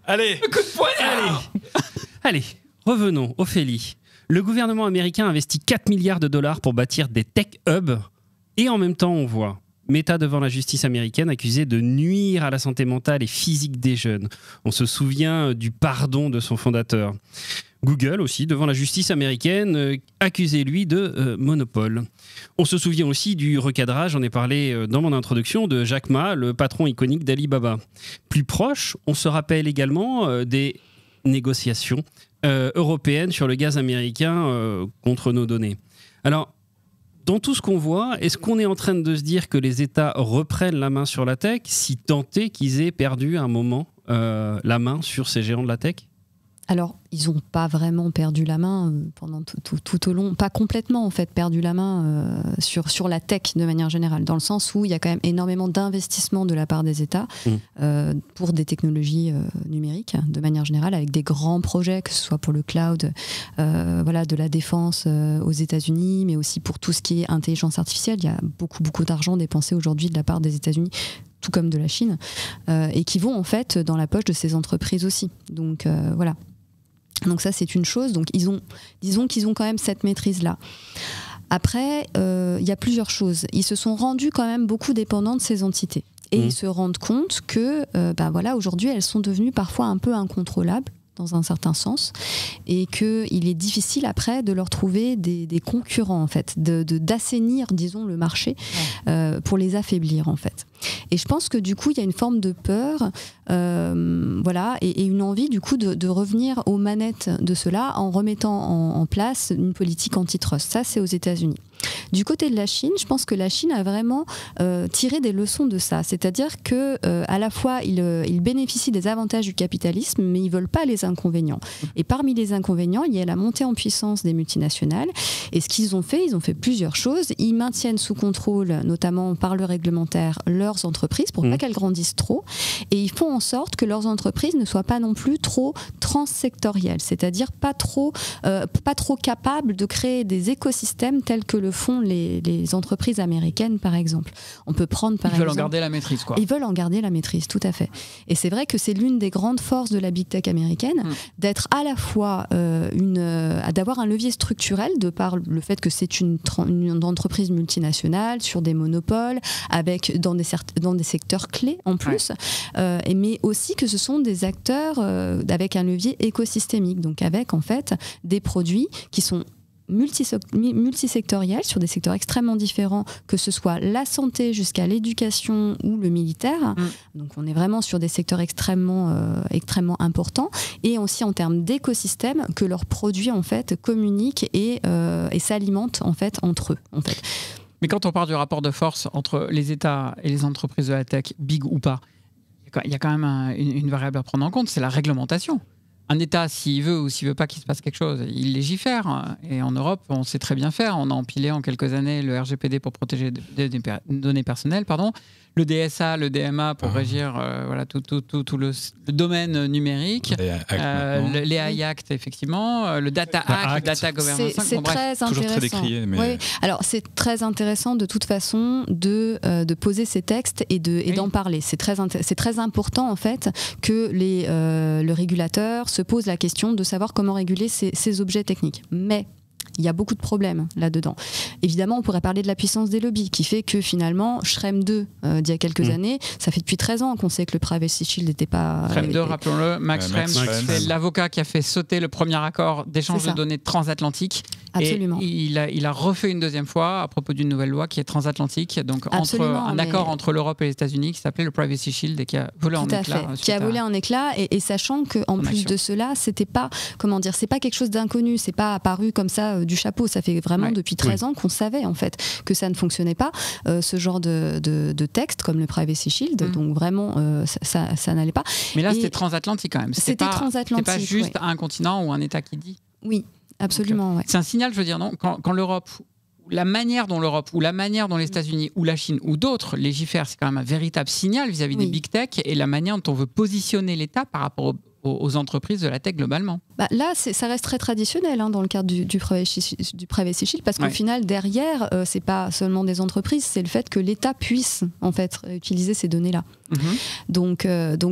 Allez, coup de poignard. Allez, revenons, Ophélie. Le gouvernement américain investit 4 milliards de dollars pour bâtir des tech hubs, et en même temps, on voit Meta devant la justice américaine accusé de nuire à la santé mentale et physique des jeunes. On se souvient du pardon de son fondateur. Google aussi, devant la justice américaine, accusé lui de monopole. On se souvient aussi du recadrage, j'en ai parlé dans mon introduction, de Jack Ma, le patron iconique d'Alibaba. Plus proche, on se rappelle également des négociations européennes sur le gaz américain contre nos données. Alors, dans tout ce qu'on voit, est-ce qu'on est en train de se dire que les États reprennent la main sur la tech, si tant est qu'ils aient perdu un moment la main sur ces géants de la tech ? Alors, ils n'ont pas vraiment perdu la main pendant tout au long, pas complètement en fait, perdu la main sur la tech de manière générale, dans le sens où il y a quand même énormément d'investissements de la part des États pour des technologies numériques de manière générale, avec des grands projets, que ce soit pour le cloud, de la défense aux États-Unis, mais aussi pour tout ce qui est intelligence artificielle. Il y a beaucoup d'argent dépensé aujourd'hui de la part des États-Unis, tout comme de la Chine, et qui vont en fait dans la poche de ces entreprises aussi. Donc voilà. Donc ça, c'est une chose. Donc disons qu'ils ont quand même cette maîtrise-là. Après, il y a plusieurs choses. Ils se sont rendus quand même beaucoup dépendants de ces entités. Et ils se rendent compte que aujourd'hui, elles sont devenues parfois un peu incontrôlables, dans un certain sens, et qu'il est difficile après de leur trouver des concurrents, en fait, d'assainir, disons, le marché pour les affaiblir, en fait. Et je pense que du coup, il y a une forme de peur, et une envie du coup de revenir aux manettes de cela en remettant en place une politique antitrust. Ça, c'est aux États-Unis. Du côté de la Chine, je pense que la Chine a vraiment tiré des leçons de ça. C'est-à-dire que à la fois, ils bénéficient des avantages du capitalisme, mais ils veulent pas les inconvénients. Et parmi les inconvénients, il y a la montée en puissance des multinationales. Et ce qu'ils ont fait, ils ont fait plusieurs choses. Ils maintiennent sous contrôle, notamment par le réglementaire, leurs entreprises pour pas qu'elles grandissent trop, et ils font en sorte que leurs entreprises ne soient pas non plus trop transsectorielles, c'est-à-dire pas trop capables de créer des écosystèmes tels que le font les entreprises américaines, par exemple. On peut prendre par exemple... Ils veulent en garder la maîtrise, quoi. Ils veulent en garder la maîtrise, tout à fait. Et c'est vrai que c'est l'une des grandes forces de la big tech américaine, d'être à la fois d'avoir un levier structurel de par le fait que c'est une entreprise multinationale sur des monopoles, avec dans des secteurs clés en plus, mais aussi que ce sont des acteurs avec un levier écosystémique, donc avec en fait des produits qui sont multisectoriels sur des secteurs extrêmement différents, que ce soit la santé jusqu'à l'éducation ou le militaire. Donc on est vraiment sur des secteurs extrêmement importants, et aussi en termes d'écosystème, que leurs produits en fait communiquent et s'alimentent en fait entre eux en fait. Mais quand on parle du rapport de force entre les États et les entreprises de la tech, big ou pas, il y a quand même une variable à prendre en compte, c'est la réglementation. un État, s'il veut ou s'il veut pas qu'il se passe quelque chose, il légifère. Et en Europe, on sait très bien faire. On a empilé en quelques années le RGPD pour protéger les données personnelles, le DSA, le DMA pour régir tout le domaine numérique, les AI Act, effectivement, le Data Act, le Data Governance Act. C'est très intéressant. Toujours très décrié. Mais... Oui. Alors, c'est très intéressant de toute façon de poser ces textes et d'en parler. C'est très important, en fait, que le régulateur se pose la question de savoir comment réguler ces objets techniques. Mais il y a beaucoup de problèmes là-dedans. Évidemment, on pourrait parler de la puissance des lobbies, qui fait que finalement, Schrems 2, d'il y a quelques années, ça fait depuis 13 ans qu'on sait que le Privacy Shield n'était pas... Schrems 2, rappelons-le, Max Schrems, c'est l'avocat qui a fait sauter le premier accord d'échange de données transatlantique. Absolument. Et il a refait une deuxième fois à propos d'une nouvelle loi qui est transatlantique, donc un accord entre l'Europe et les États-Unis qui s'appelait le Privacy Shield et qui a volé en éclats. Qui a volé en éclats, et sachant qu'en plus de cela, c'était pas, c'est pas quelque chose d'inconnu, c'est pas apparu comme ça du chapeau, ça fait vraiment depuis 13 ans qu'on savait en fait que ça ne fonctionnait pas, ce genre de texte comme le Privacy Shield, donc vraiment ça n'allait pas. Mais là c'était transatlantique quand même, c'était transatlantique. C'est pas juste un continent ou un État qui dit. Oui. Absolument, C'est un signal, je veux dire, non, quand l'Europe, la manière dont l'Europe ou la manière dont les États-Unis ou la Chine ou d'autres légifèrent, c'est quand même un véritable signal vis-à-vis des big tech et la manière dont on veut positionner l'État par rapport aux entreprises de la tech globalement. Là, ça reste très traditionnel dans le cadre du Privacy Shield, parce qu'au final, derrière, c'est pas seulement des entreprises, c'est le fait que l'État puisse en fait utiliser ces données-là. Donc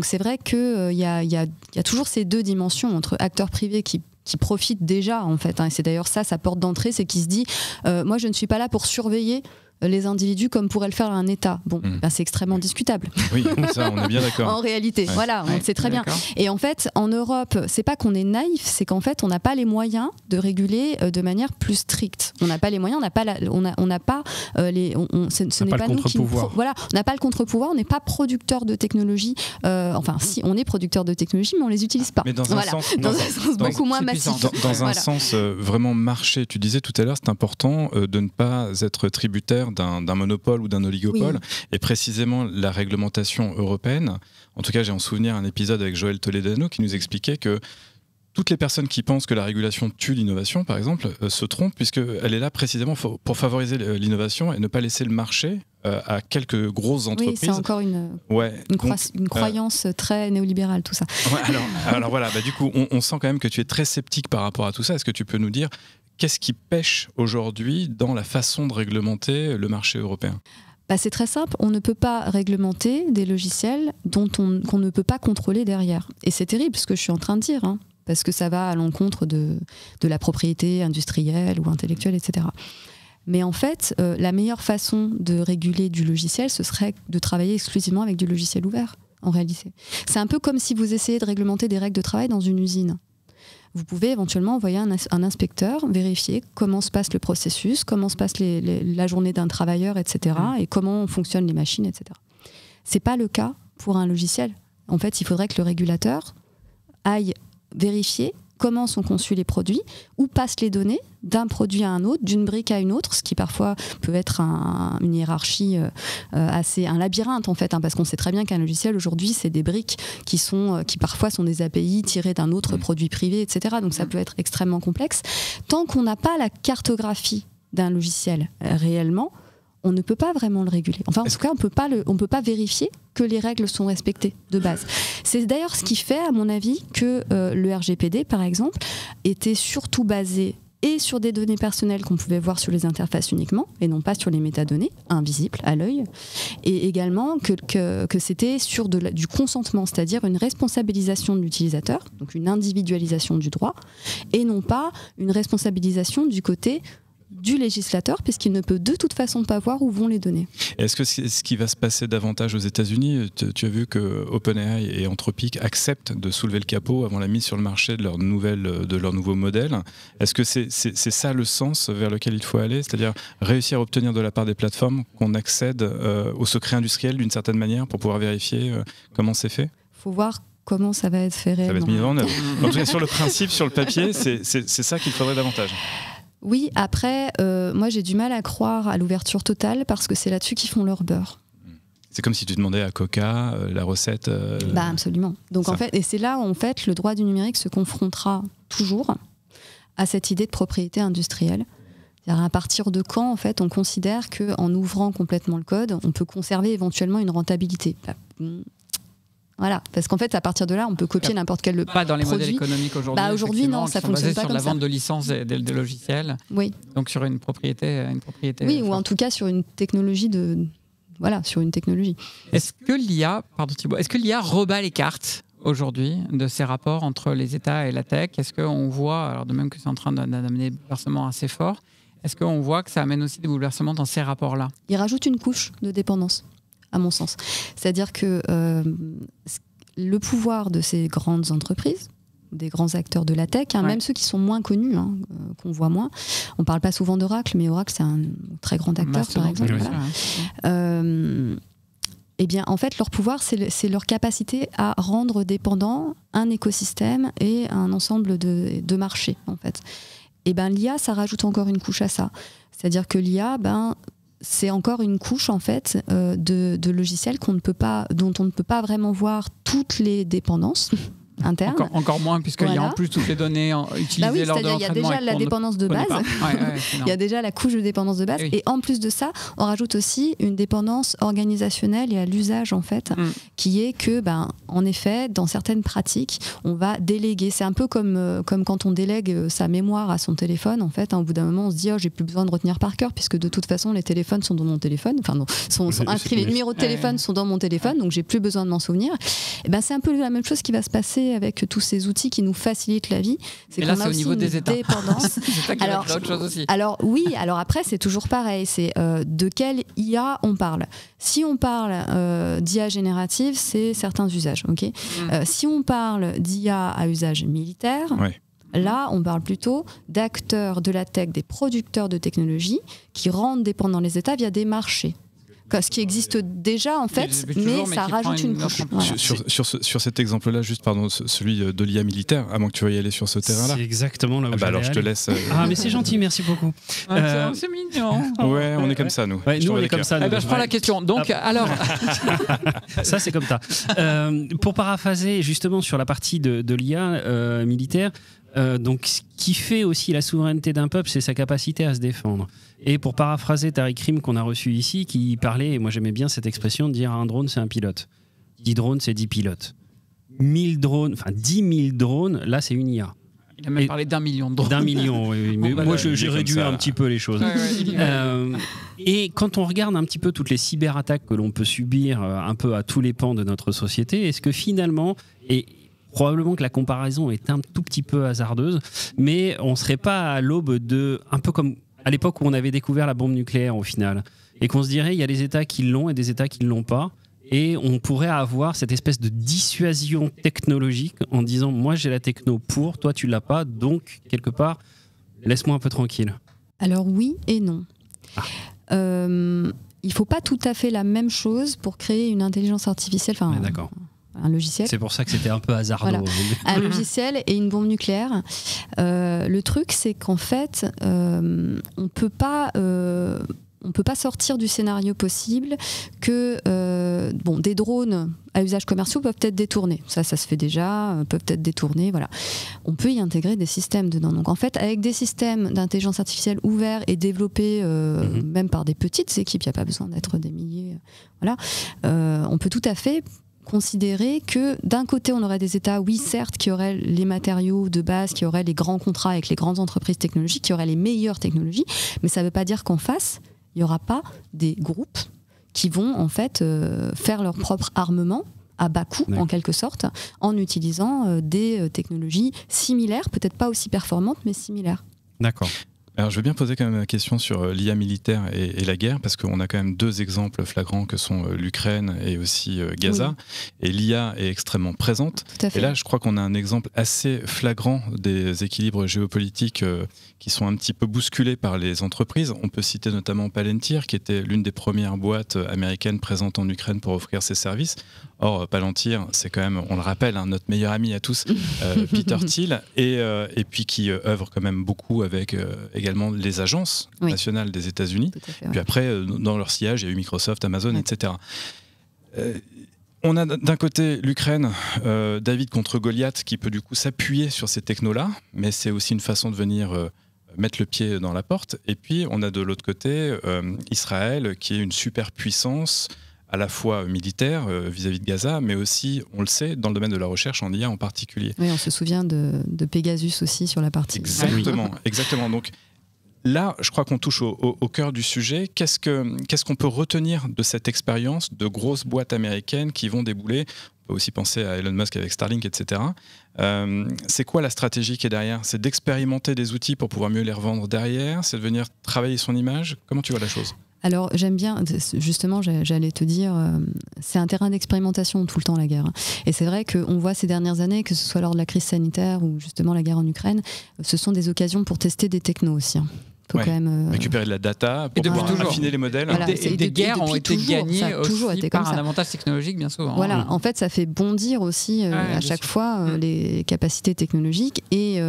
c'est vrai qu'il y a toujours ces deux dimensions entre acteurs privés qui profitent déjà en fait, et c'est d'ailleurs sa porte d'entrée, c'est qu'il se dit moi je ne suis pas là pour surveiller les individus comme pourrait le faire un État. Bon, c'est extrêmement discutable. Oui, ça, on est bien d'accord. En réalité, voilà, on le sait très bien. Et en fait, en Europe, c'est pas qu'on est naïf, c'est qu'en fait, on n'a pas les moyens de réguler de manière plus stricte. On n'a pas les moyens, on n'a pas les, ce n'est pas nous qui voilà, on n'a pas le contre-pouvoir, on n'est pas producteur de technologie. Enfin, si, on est producteur de technologie, mais on les utilise pas. Mais dans un sens beaucoup moins massif. Dans un sens vraiment marché, tu disais tout à l'heure, c'est important de ne pas être tributaire d'un monopole ou d'un oligopole, et précisément la réglementation européenne. En tout cas, j'ai en souvenir un épisode avec Joël Toledano qui nous expliquait que toutes les personnes qui pensent que la régulation tue l'innovation, par exemple, se trompent, puisqu'elle est là précisément pour favoriser l'innovation et ne pas laisser le marché à quelques grosses entreprises. Oui, c'est encore une croyance très néolibérale, tout ça. Alors voilà, du coup, on sent quand même que tu es très sceptique par rapport à tout ça. Est-ce que tu peux nous dire qu'est-ce qui pêche aujourd'hui dans la façon de réglementer le marché européen ? C'est très simple, on ne peut pas réglementer des logiciels qu'on ne peut pas contrôler derrière. Et c'est terrible ce que je suis en train de dire, parce que ça va à l'encontre de la propriété industrielle ou intellectuelle, etc. Mais en fait, la meilleure façon de réguler du logiciel, ce serait de travailler exclusivement avec du logiciel ouvert, en réalité. C'est un peu comme si vous essayez de réglementer des règles de travail dans une usine. Vous pouvez éventuellement envoyer un inspecteur, vérifier comment se passe le processus, comment se passe la journée d'un travailleur, etc., et comment fonctionnent les machines, etc. Ce n'est pas le cas pour un logiciel. En fait, il faudrait que le régulateur aille vérifier comment sont conçus les produits, où passent les données d'un produit à un autre, d'une brique à une autre, ce qui parfois peut être une hiérarchie un labyrinthe en fait, parce qu'on sait très bien qu'un logiciel aujourd'hui c'est des briques qui parfois sont des API tirées d'un autre produit privé, etc. Donc ça peut être extrêmement complexe. Tant qu'on n'a pas la cartographie d'un logiciel réellement, on ne peut pas vraiment le réguler. Enfin, en tout cas, on peut pas vérifier que les règles sont respectées de base. C'est d'ailleurs ce qui fait, à mon avis, que le RGPD, par exemple, était surtout basé et sur des données personnelles qu'on pouvait voir sur les interfaces uniquement, et non pas sur les métadonnées, invisibles à l'œil, et également que c'était sur du consentement, c'est-à-dire une responsabilisation de l'utilisateur, donc une individualisation du droit, et non pas une responsabilisation du côté du législateur, puisqu'il ne peut de toute façon pas voir où vont les données. Est-ce que c'est ce qui va se passer davantage aux États-Unis ? Tu as vu que OpenAI et Anthropic acceptent de soulever le capot avant la mise sur le marché de leur nouveau modèle. Est-ce que c'est ça le sens vers lequel il faut aller ? C'est-à-dire réussir à obtenir de la part des plateformes qu'on accède au secret industriel d'une certaine manière pour pouvoir vérifier comment c'est fait ? Il faut voir comment ça va être fait réellement. Ça va être mis en œuvre. En tout cas, sur le principe, sur le papier, c'est ça qu'il faudrait davantage. Oui, après, moi j'ai du mal à croire à l'ouverture totale parce que c'est là-dessus qu'ils font leur beurre. C'est comme si tu demandais à Coca la recette. Absolument. Donc en fait, et c'est là où en fait le droit du numérique se confrontera toujours à cette idée de propriété industrielle. C'est-à-dire à partir de quand en fait on considère qu'en ouvrant complètement le code, on peut conserver éventuellement une rentabilité. Voilà, parce qu'en fait, à partir de là, on peut copier n'importe quel produit. Pas dans les modèles économiques aujourd'hui. Aujourd'hui, non, ça fonctionne pas sur comme la ça. vente de licences des logiciels. Oui. Donc sur une propriété. Oui, ou en tout cas sur une technologie sur une technologie. Est-ce que l'IA rebat les cartes aujourd'hui de ces rapports entre les États et la tech? Est-ce qu'on voit, alors de même que c'est en train d'amener des bouleversements assez forts, est-ce qu'on voit que ça amène aussi des bouleversements dans ces rapports-là? Il rajoute une couche de dépendance, à mon sens. C'est-à-dire que le pouvoir de ces grandes entreprises, des grands acteurs de la tech, même ceux qui sont moins connus, qu'on voit moins. On ne parle pas souvent d'Oracle, mais Oracle, c'est un très grand acteur, par exemple. Eh bien, en fait, leur pouvoir, c'est leur capacité à rendre dépendant un écosystème et un ensemble de marchés, en fait. Et bien, l'IA, ça rajoute encore une couche à ça. C'est-à-dire que l'IA, c'est encore une couche en fait de logiciels dont on ne peut pas vraiment voir toutes les dépendances internes. Encore moins, puisqu'il y a en plus toutes les données utilisées lors de l'entraînement. Il y a déjà la dépendance de base, il y a déjà la couche de dépendance de base, et en plus de ça, on rajoute aussi une dépendance organisationnelle et à l'usage en fait, qui est que, en effet, dans certaines pratiques, on va déléguer. C'est un peu comme quand on délègue sa mémoire à son téléphone, en fait. Au bout d'un moment, on se dit, j'ai plus besoin de retenir par cœur, puisque de toute façon, les téléphones sont dans mon téléphone, sont inscrits, les numéros de téléphone sont dans mon téléphone, donc j'ai plus besoin de m'en souvenir. Et c'est un peu la même chose qui va se passer avec tous ces outils qui nous facilitent la vie. C'est qu'on a aussi une dépendance. C'est ça qui va être autre chose aussi. Alors après c'est toujours pareil, c'est de quelle IA on parle. Si on parle d'IA générative, c'est certains usages. Si on parle d'IA à usage militaire, là, on parle plutôt d'acteurs de la tech, des producteurs de technologies qui rendent dépendants les États via des marchés. Ce qui existe déjà en fait, mais ça rajoute une couche. Voilà. Sur cet exemple-là, juste celui de l'IA militaire, à moins que tu veuilles aller sur ce terrain-là. C'est exactement là où alors je te laisse. Mais c'est gentil, merci beaucoup. C'est mignon. Ouais, on est comme ça nous. Nous on est comme ça. Je prends la question. Donc alors. Ça c'est comme ça. Pour paraphraser justement sur la partie de l'IA militaire. Donc, ce qui fait aussi la souveraineté d'un peuple, c'est sa capacité à se défendre. Et pour paraphraser Tariq Rim qu'on a reçu ici, qui parlait, et moi j'aimais bien cette expression de dire un drone c'est un pilote. 10 drones c'est 10 pilotes. 1000 drones, 10 000 drones, là c'est une IA. Il a même parlé d'1 million de drones. D'1 million, oui. Mais moi j'ai réduit un petit peu les choses. Et quand on regarde un petit peu toutes les cyberattaques que l'on peut subir un peu à tous les pans de notre société, est-ce que finalement, et probablement que la comparaison est un tout petit peu hasardeuse, mais on ne serait pas à l'aube de... Un peu comme à l'époque où on avait découvert la bombe nucléaire au final, et qu'on se dirait il y a des États qui l'ont et des États qui ne l'ont pas, et on pourrait avoir cette espèce de dissuasion technologique en disant moi j'ai la techno pour, toi tu l'as pas, donc quelque part laisse-moi un peu tranquille. Alors oui et non. Il ne faut pas tout à fait la même chose pour créer une intelligence artificielle. D'accord. Un logiciel. C'est pour ça que c'était un peu hasardeux. Voilà. Un logiciel et une bombe nucléaire. Le truc, c'est qu'en fait, on peut pas sortir du scénario possible que des drones à usage commerciaux peuvent être détournés. Ça se fait déjà, peuvent être détournés. Voilà. On peut y intégrer des systèmes dedans. Donc en fait, avec des systèmes d'intelligence artificielle ouverts et développés même par des petites équipes, il n'y a pas besoin d'être des milliers. Voilà. On peut tout à fait considérer que d'un côté on aurait des États, oui certes, qui auraient les matériaux de base, qui auraient les grands contrats avec les grandes entreprises technologiques, qui auraient les meilleures technologies, mais ça ne veut pas dire qu'en face il n'y aura pas des groupes qui vont en fait faire leur propre armement à bas coût en quelque sorte, en utilisant des technologies similaires, peut-être pas aussi performantes mais similaires. D'accord. Alors, je veux bien poser quand même la question sur l'IA militaire et la guerre, parce qu'on a quand même deux exemples flagrants que sont l'Ukraine et aussi Gaza. Oui. Et l'IA est extrêmement présente. Tout à fait. Et là, je crois qu'on a un exemple assez flagrant des équilibres géopolitiques qui sont un petit peu bousculés par les entreprises. On peut citer notamment Palantir, qui était l'une des premières boîtes américaines présentes en Ukraine pour offrir ses services. Or, Palantir, c'est quand même, on le rappelle, notre meilleur ami à tous, Peter Thiel, et puis qui œuvre quand même beaucoup avec également les agences nationales des États-Unis. Fait, Puis après, dans leur sillage, il y a eu Microsoft, Amazon, etc. On a d'un côté l'Ukraine, David contre Goliath, qui peut du coup s'appuyer sur ces technos-là, mais c'est aussi une façon de venir mettre le pied dans la porte. Et puis on a de l'autre côté Israël, qui est une superpuissance à la fois militaire vis-à-vis de Gaza, mais aussi, on le sait, dans le domaine de la recherche en IA en particulier. Oui, on se souvient de Pegasus aussi sur la partie. Exactement, exactement. Donc là, je crois qu'on touche au cœur du sujet. Qu'est-ce qu'on peut retenir de cette expérience de grosses boîtes américaines qui vont débouler? On peut aussi penser à Elon Musk avec Starlink, etc. C'est quoi la stratégie qui est derrière? C'est d'expérimenter des outils pour pouvoir mieux les revendre derrière? C'est de venir travailler son image? Comment tu vois la chose? Alors j'aime bien, justement j'allais te dire, c'est un terrain d'expérimentation tout le temps la guerre. Et c'est vrai qu'on voit ces dernières années, que ce soit lors de la crise sanitaire ou justement la guerre en Ukraine, ce sont des occasions pour tester des technos aussi. Faut quand même, récupérer de la data pour pouvoir affiner les modèles. Voilà, des guerres ont été gagnées aussi par un avantage technologique, bien souvent. Voilà, en fait, ça fait bondir aussi à chaque fois les capacités technologiques. Et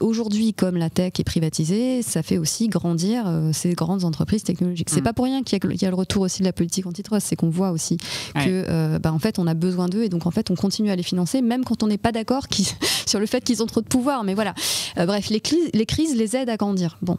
aujourd'hui, comme la tech est privatisée, ça fait aussi grandir ces grandes entreprises technologiques. C'est pas pour rien qu'il y a le retour aussi de la politique antitrust, c'est qu'on voit aussi que, en fait, on a besoin d'eux et donc en fait, on continue à les financer, même quand on n'est pas d'accord sur le fait qu'ils ont trop de pouvoir. Mais voilà, bref, les crises les aident à grandir. Bon.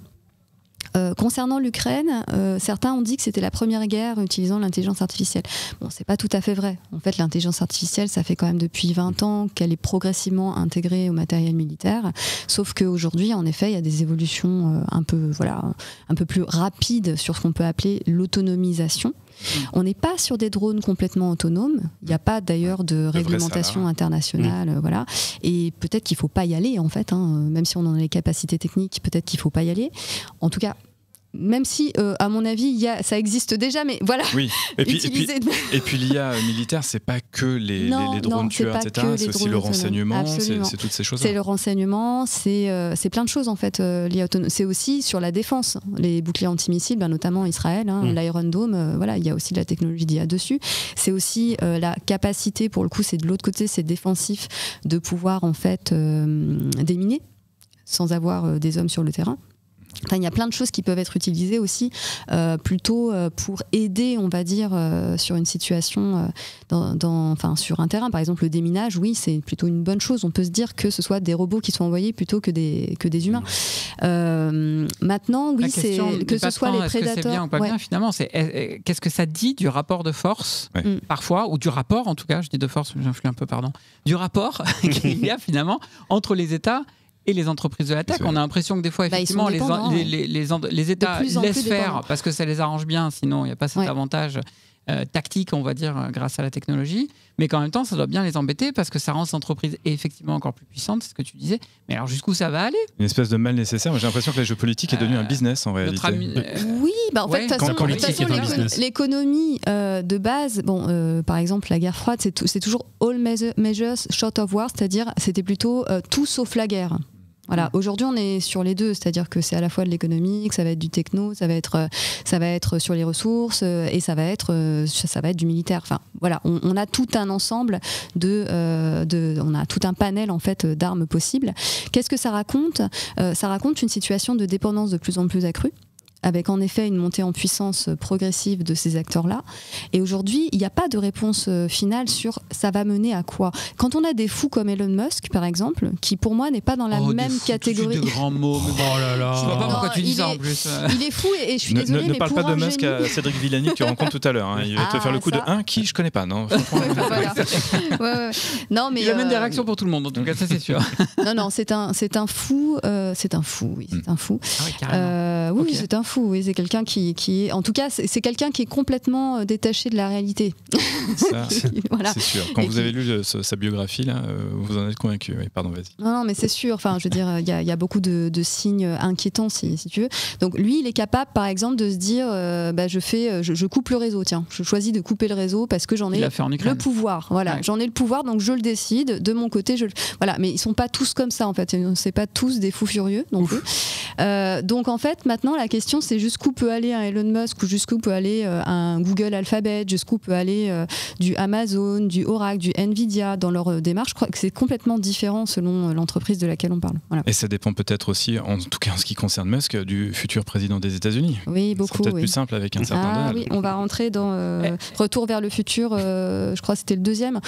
Concernant l'Ukraine, certains ont dit que c'était la première guerre utilisant l'intelligence artificielle. Bon, c'est pas tout à fait vrai. En fait, l'intelligence artificielle, ça fait quand même depuis 20 ans qu'elle est progressivement intégrée au matériel militaire. Sauf qu'aujourd'hui, en effet, il y a des évolutions un peu plus rapides sur ce qu'on peut appeler l'autonomisation. On n'est pas sur des drones complètement autonomes. Il n'y a pas d'ailleurs de réglementation internationale, voilà. Et peut-être qu'il ne faut pas y aller en fait, même si on en a les capacités techniques, peut-être qu'il ne faut pas y aller. En tout cas, même si, à mon avis, ça existe déjà, mais voilà. Oui. Et puis l'IA militaire, c'est pas que les drones tueurs, etc. C'est aussi le renseignement, c'est toutes ces choses-là. C'est le renseignement, c'est plein de choses en fait. C'est aussi sur la défense, les boucliers antimissiles, notamment Israël, l'Iron Dome. Voilà, il y a aussi de la technologie d'IA dessus. C'est aussi la capacité, pour le coup, c'est de l'autre côté, c'est défensif, de pouvoir en fait déminer sans avoir des hommes sur le terrain. Enfin, il y a plein de choses qui peuvent être utilisées aussi plutôt pour aider, on va dire, sur une situation, sur un terrain. Par exemple, le déminage, oui, c'est plutôt une bonne chose. On peut se dire que ce soit des robots qui sont envoyés plutôt que des humains. Maintenant, oui, c'est que ce soit les prédateurs. C'est bien ou pas bien, finalement, qu'est-ce que ça dit du rapport de force, parfois, ou du rapport, en tout cas, je dis de force, j'influe un peu, pardon, du rapport qu'il y a finalement entre les États et les entreprises de la tech. On a l'impression que des fois, effectivement, les États laissent faire parce que ça les arrange bien, sinon il n'y a pas cet avantage tactique, on va dire, grâce à la technologie. Mais qu'en même temps, ça doit bien les embêter parce que ça rend ces entreprises effectivement encore plus puissantes, c'est ce que tu disais. Mais alors, jusqu'où ça va aller? Une espèce de mal nécessaire. Moi, j'ai l'impression que le jeu politique est devenu un business en réalité. Oui, en fait, de toute façon, l'économie de base, par exemple, la guerre froide, c'est toujours all measures short of war, c'est-à-dire c'était plutôt tout sauf la guerre. Voilà. Aujourd'hui, on est sur les deux, c'est-à-dire que c'est à la fois de l'économie, que ça va être du techno, ça va être sur les ressources et ça va être du militaire. Enfin, voilà, on a tout un ensemble on a tout un panel en fait d'armes possibles. Qu'est-ce que ça raconte? Ça raconte une situation de dépendance de plus en plus accrue, avec en effet une montée en puissance progressive de ces acteurs-là. Et aujourd'hui, il n'y a pas de réponse finale sur ça va mener à quoi. Quand on a des fous comme Elon Musk, par exemple, qui pour moi n'est pas dans la même catégorie. De grands mots. Oh là là. Je ne vois pas pourquoi tu dis ça en plus. Il est fou et je suis désolée. Ne parle pas de Musk à Cédric Villani que tu rencontres tout à l'heure. Il va te faire le coup de qui je ne connais pas. Non, non, mais il amène des réactions pour tout le monde, en tout cas, ça c'est sûr. Non, c'est un fou. C'est un fou, oui, c'est un fou. Oui, c'est un fou. Oui, c'est quelqu'un qui est, en tout cas, c'est quelqu'un qui est complètement détaché de la réalité. Ça, voilà. C'est sûr. Quand vous avez lu sa biographie, là, vous en êtes convaincu. Oui, pardon, vas-y. Non, mais c'est sûr. Enfin, je veux dire, il y a beaucoup de signes inquiétants, si tu veux. Donc, lui, il est capable, par exemple, de se dire, je coupe le réseau. Tiens, je choisis de couper le réseau parce que j'en ai le pouvoir. Voilà, j'en ai le pouvoir, donc je le décide. De mon côté, voilà. Mais ils sont pas tous comme ça, en fait. C'est pas tous des fous furieux non plus. Donc en fait, maintenant, la question, c'est jusqu'où peut aller un Elon Musk ou jusqu'où peut aller un Google Alphabet, jusqu'où peut aller du Amazon, du Oracle, du Nvidia dans leur démarche. Je crois que c'est complètement différent selon l'entreprise de laquelle on parle. Voilà. Et ça dépend peut-être aussi, en tout cas en ce qui concerne Musk, du futur président des États-unis. Oui, beaucoup. C'est peut-être plus simple avec un certain Donald. Oui, on va rentrer dans Retour vers le futur, je crois que c'était le 2e.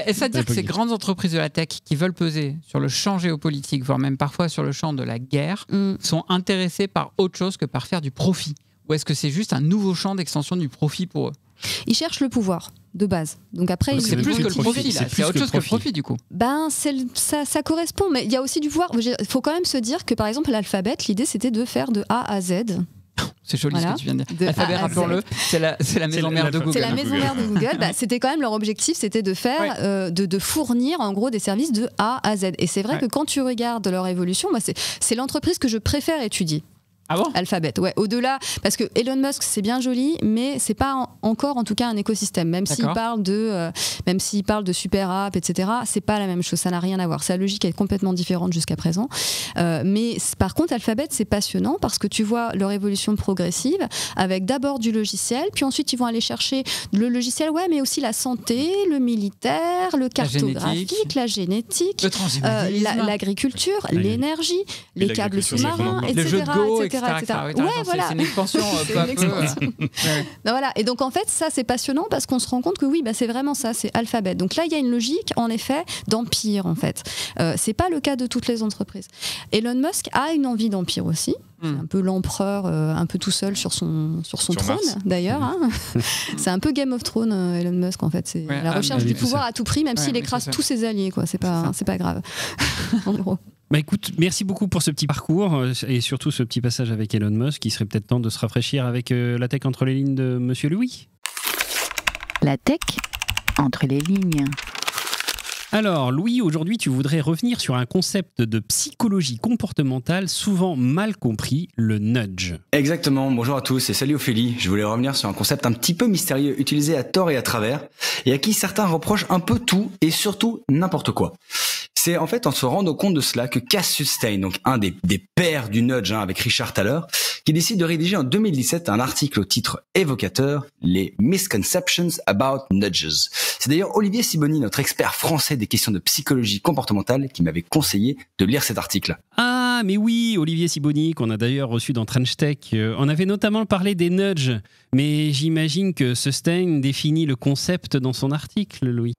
Est-ce à dire que ces grandes entreprises de la tech qui veulent peser sur le champ géopolitique, voire même parfois sur le champ de la guerre, sont intéressées par autre chose que par faire du profit? Ou est-ce que c'est juste un nouveau champ d'extension du profit pour eux? Ils cherchent le pouvoir de base. Donc après, c'est plus que le profit, là. C'est autre chose que le profit, du coup. Ça correspond, mais il y a aussi du pouvoir. Il faut quand même se dire que, par exemple, l'alphabet, l'idée, c'était de faire de A à Z. C'est joli ce que tu viens de dire. L'alphabet, rappelons-le, c'est la maison mère de Google. C'est la maison mère de Google. C'était quand même leur objectif, c'était de faire, de fournir en gros des services de A à Z. Et c'est vrai que quand tu regardes leur évolution, moi, c'est l'entreprise que je préfère étudier. Ah bon ? Alphabet, ouais. Au-delà, parce que Elon Musk, c'est bien joli, mais c'est pas encore, en tout cas, un écosystème. Même s'il parle de super app, etc., c'est pas la même chose. Ça n'a rien à voir. Sa logique est complètement différente jusqu'à présent. Mais par contre, Alphabet, c'est passionnant parce que tu vois leur évolution progressive avec d'abord du logiciel, puis ensuite ils vont aller chercher le logiciel, mais aussi la santé, le militaire, le cartographique, la génétique, l'agriculture, l'énergie, les câbles sous-marins, etc. Le jeu de Go, etc. Voilà. C'est une expansion. Voilà. Et donc en fait, ça c'est passionnant parce qu'on se rend compte que c'est vraiment ça, c'est Alphabet. Donc là, il y a une logique, en effet, d'empire en fait. C'est pas le cas de toutes les entreprises. Elon Musk a une envie d'empire aussi. C'est un peu l'empereur, un peu tout seul sur son trône, d'ailleurs. Hein. C'est un peu Game of Thrones, Elon Musk, en fait. C'est la recherche du pouvoir à tout prix, même s'il écrase tous ses alliés, quoi. C'est pas grave, en gros. Écoute, merci beaucoup pour ce petit parcours et surtout ce petit passage avec Elon Musk. Il serait peut-être temps de se rafraîchir avec la tech entre les lignes de Monsieur Louis. La tech entre les lignes. Alors, Louis, aujourd'hui, tu voudrais revenir sur un concept de psychologie comportementale souvent mal compris, le nudge. Exactement, bonjour à tous et salut Ophélie. Je voulais revenir sur un concept un petit peu mystérieux utilisé à tort et à travers et à qui certains reprochent un peu tout et surtout n'importe quoi. C'est en fait en se rendant compte de cela que Cass Sunstein, donc un des pères du nudge avec Richard Thaler, qui décide de rédiger en 2017 un article au titre évocateur « Les Misconceptions About Nudges ». C'est d'ailleurs Olivier Sibony, notre expert français des questions de psychologie comportementale, qui m'avait conseillé de lire cet article. Ah, mais oui, Olivier Sibony, qu'on a d'ailleurs reçu dans Trench Tech. On avait notamment parlé des nudges, mais j'imagine que Sunstein définit le concept dans son article, Louis.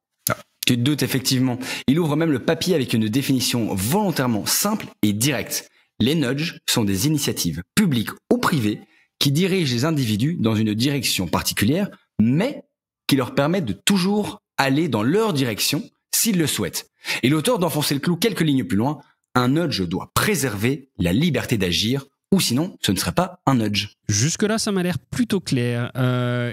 Tu te doutes, effectivement. Il ouvre même le papier avec une définition volontairement simple et directe. Les nudges sont des initiatives publiques ou privées qui dirigent les individus dans une direction particulière, mais qui leur permettent de toujours aller dans leur direction s'ils le souhaitent. Et l'auteur d'enfoncer le clou quelques lignes plus loin, un nudge doit préserver la liberté d'agir, ou sinon ce ne serait pas un nudge. Jusque-là, ça m'a l'air plutôt clair.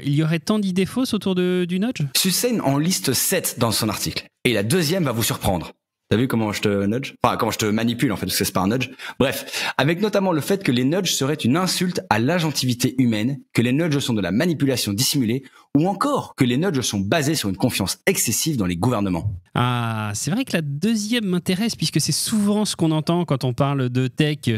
Il y aurait tant d'idées fausses autour du nudge ? Sunstein en liste 7 dans son article. Et la deuxième va vous surprendre. T'as vu comment je te nudge ? Enfin, comment je te manipule en fait, parce que c'est pas un nudge. Bref, avec notamment le fait que les nudges seraient une insulte à l'agentivité humaine, que les nudges sont de la manipulation dissimulée, ou encore que les nudges sont basés sur une confiance excessive dans les gouvernements. Ah, c'est vrai que la deuxième m'intéresse, puisque c'est souvent ce qu'on entend quand on parle de tech.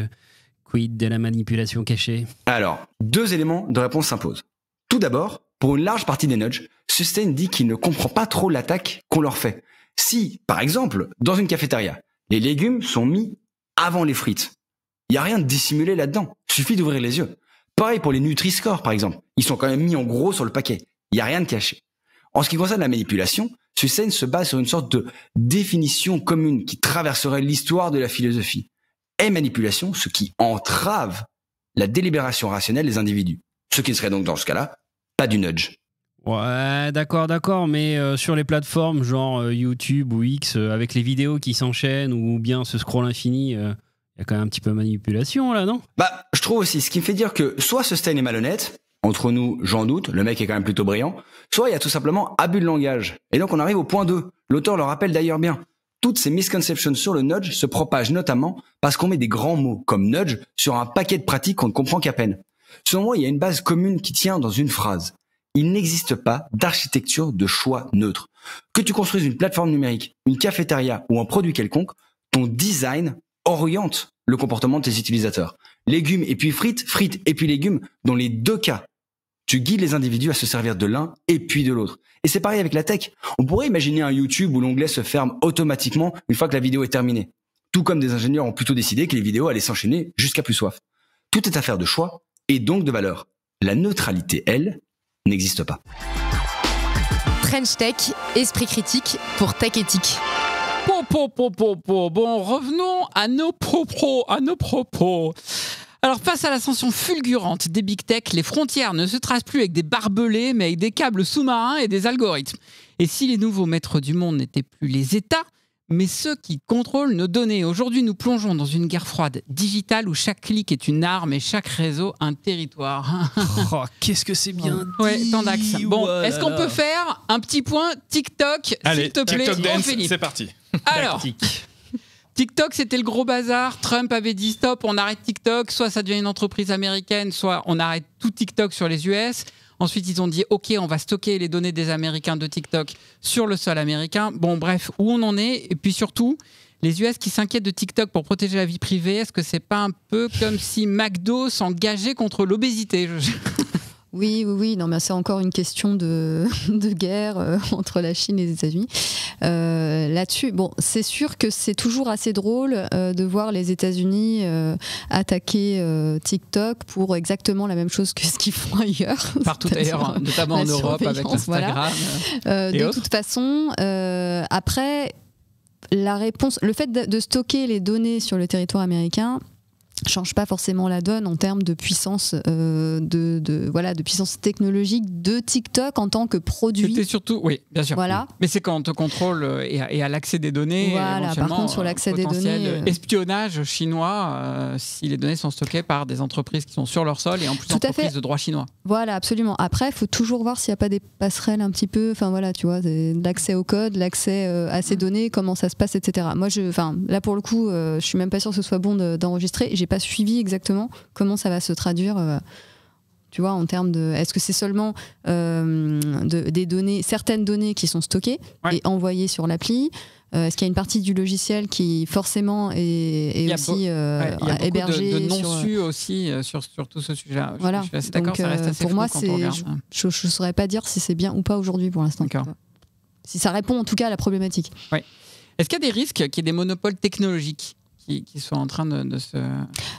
Quid de la manipulation cachée ? Alors, 2 éléments de réponse s'imposent. Tout d'abord, pour une large partie des nudges, Sunstein dit qu'il ne comprend pas trop l'attaque qu'on leur fait. Si, par exemple, dans une cafétéria, les légumes sont mis avant les frites, il n'y a rien de dissimulé là-dedans, suffit d'ouvrir les yeux. Pareil pour les Nutri-Score, par exemple, ils sont quand même mis en gros sur le paquet, il n'y a rien de caché. En ce qui concerne la manipulation, Sunstein se base sur une sorte de définition commune qui traverserait l'histoire de la philosophie. Est manipulation ce qui entrave la délibération rationnelle des individus, ce qui ne serait donc dans ce cas-là pas du nudge. Ouais, d'accord, mais sur les plateformes genre YouTube ou X, avec les vidéos qui s'enchaînent ou bien ce scroll infini, il y a quand même un petit peu de manipulation là, non ? Je trouve aussi, ce qui me fait dire que soit Sunstein est malhonnête, entre nous, j'en doute, le mec est quand même plutôt brillant, soit il y a tout simplement abus de langage. Et donc on arrive au point 2. L'auteur le rappelle d'ailleurs bien. Toutes ces misconceptions sur le nudge se propagent notamment parce qu'on met des grands mots comme nudge sur un paquet de pratiques qu'on ne comprend qu'à peine. Selon moi, il y a une base commune qui tient dans une phrase. Il n'existe pas d'architecture de choix neutre. Que tu construises une plateforme numérique, une cafétéria ou un produit quelconque, ton design oriente le comportement de tes utilisateurs. Légumes et puis frites, frites et puis légumes, dans les deux cas, tu guides les individus à se servir de l'un et puis de l'autre. Et c'est pareil avec la tech. On pourrait imaginer un YouTube où l'onglet se ferme automatiquement une fois que la vidéo est terminée. Tout comme des ingénieurs ont plutôt décidé que les vidéos allaient s'enchaîner jusqu'à plus soif. Tout est affaire de choix et donc de valeur. La neutralité, elle, n'existe pas. Trench Tech, esprit critique pour tech éthique. Bon, revenons à nos propos. Alors, face à l'ascension fulgurante des big tech, les frontières ne se tracent plus avec des barbelés, mais avec des câbles sous-marins et des algorithmes. Et si les nouveaux maîtres du monde n'étaient plus les États, mais ceux qui contrôlent nos données. Aujourd'hui, nous plongeons dans une guerre froide digitale où chaque clic est une arme et chaque réseau un territoire. Oh, qu'est-ce que c'est bien dit. Ouais, tant d'axes. Bon, est-ce qu'on peut faire un petit point TikTok, s'il te plaît, TikTok dance, Philippe. c'est parti. Alors, TikTok, c'était le gros bazar. Trump avait dit stop, on arrête TikTok. Soit ça devient une entreprise américaine, soit on arrête tout TikTok sur les US. Ensuite, ils ont dit ok, on va stocker les données des Américains de TikTok sur le sol américain. Bon, bref, où on en est. Et puis surtout, les US qui s'inquiètent de TikTok pour protéger la vie privée, est-ce que c'est pas un peu comme si McDo s'engageait contre l'obésité? Oui, non, mais c'est encore une question de guerre entre la Chine et les États-Unis. Là-dessus, bon, c'est sûr que c'est toujours assez drôle de voir les États-Unis attaquer TikTok pour exactement la même chose que ce qu'ils font ailleurs. Partout ailleurs, notamment en Europe avec Instagram. Voilà. De toute façon, après, la réponse, le fait de stocker les données sur le territoire américain change pas forcément la donne en termes de puissance de puissance technologique de TikTok en tant que produit. C'était surtout, oui, bien sûr. Voilà. Mais c'est quand on te contrôle et à l'accès des données. Voilà. Par contre, sur l'accès des données, espionnage chinois, si les données sont stockées par des entreprises qui sont sur leur sol et en plus entreprises de droit chinois. Voilà, absolument. Après, il faut toujours voir s'il n'y a pas des passerelles un petit peu. Enfin voilà, tu vois, l'accès au code, l'accès à ces données, comment ça se passe, etc. Moi, là pour le coup, je suis même pas sûre que ce soit bon d'enregistrer. J'ai pas suivi exactement comment ça va se traduire, tu vois, en termes de... Est-ce que c'est seulement des données, certaines données qui sont stockées et envoyées sur l'appli? Est-ce qu'il y a une partie du logiciel qui forcément est aussi hébergée? Il y a beaucoup de non-su aussi sur tout ce sujet-là. Voilà. Je suis assez d'accord, ça reste assez pour moi, je ne saurais pas dire si c'est bien ou pas aujourd'hui pour l'instant. Si ça répond en tout cas à la problématique. Ouais. Est-ce qu'il y a des risques qu'il y ait des monopoles technologiques qui sont en train de se...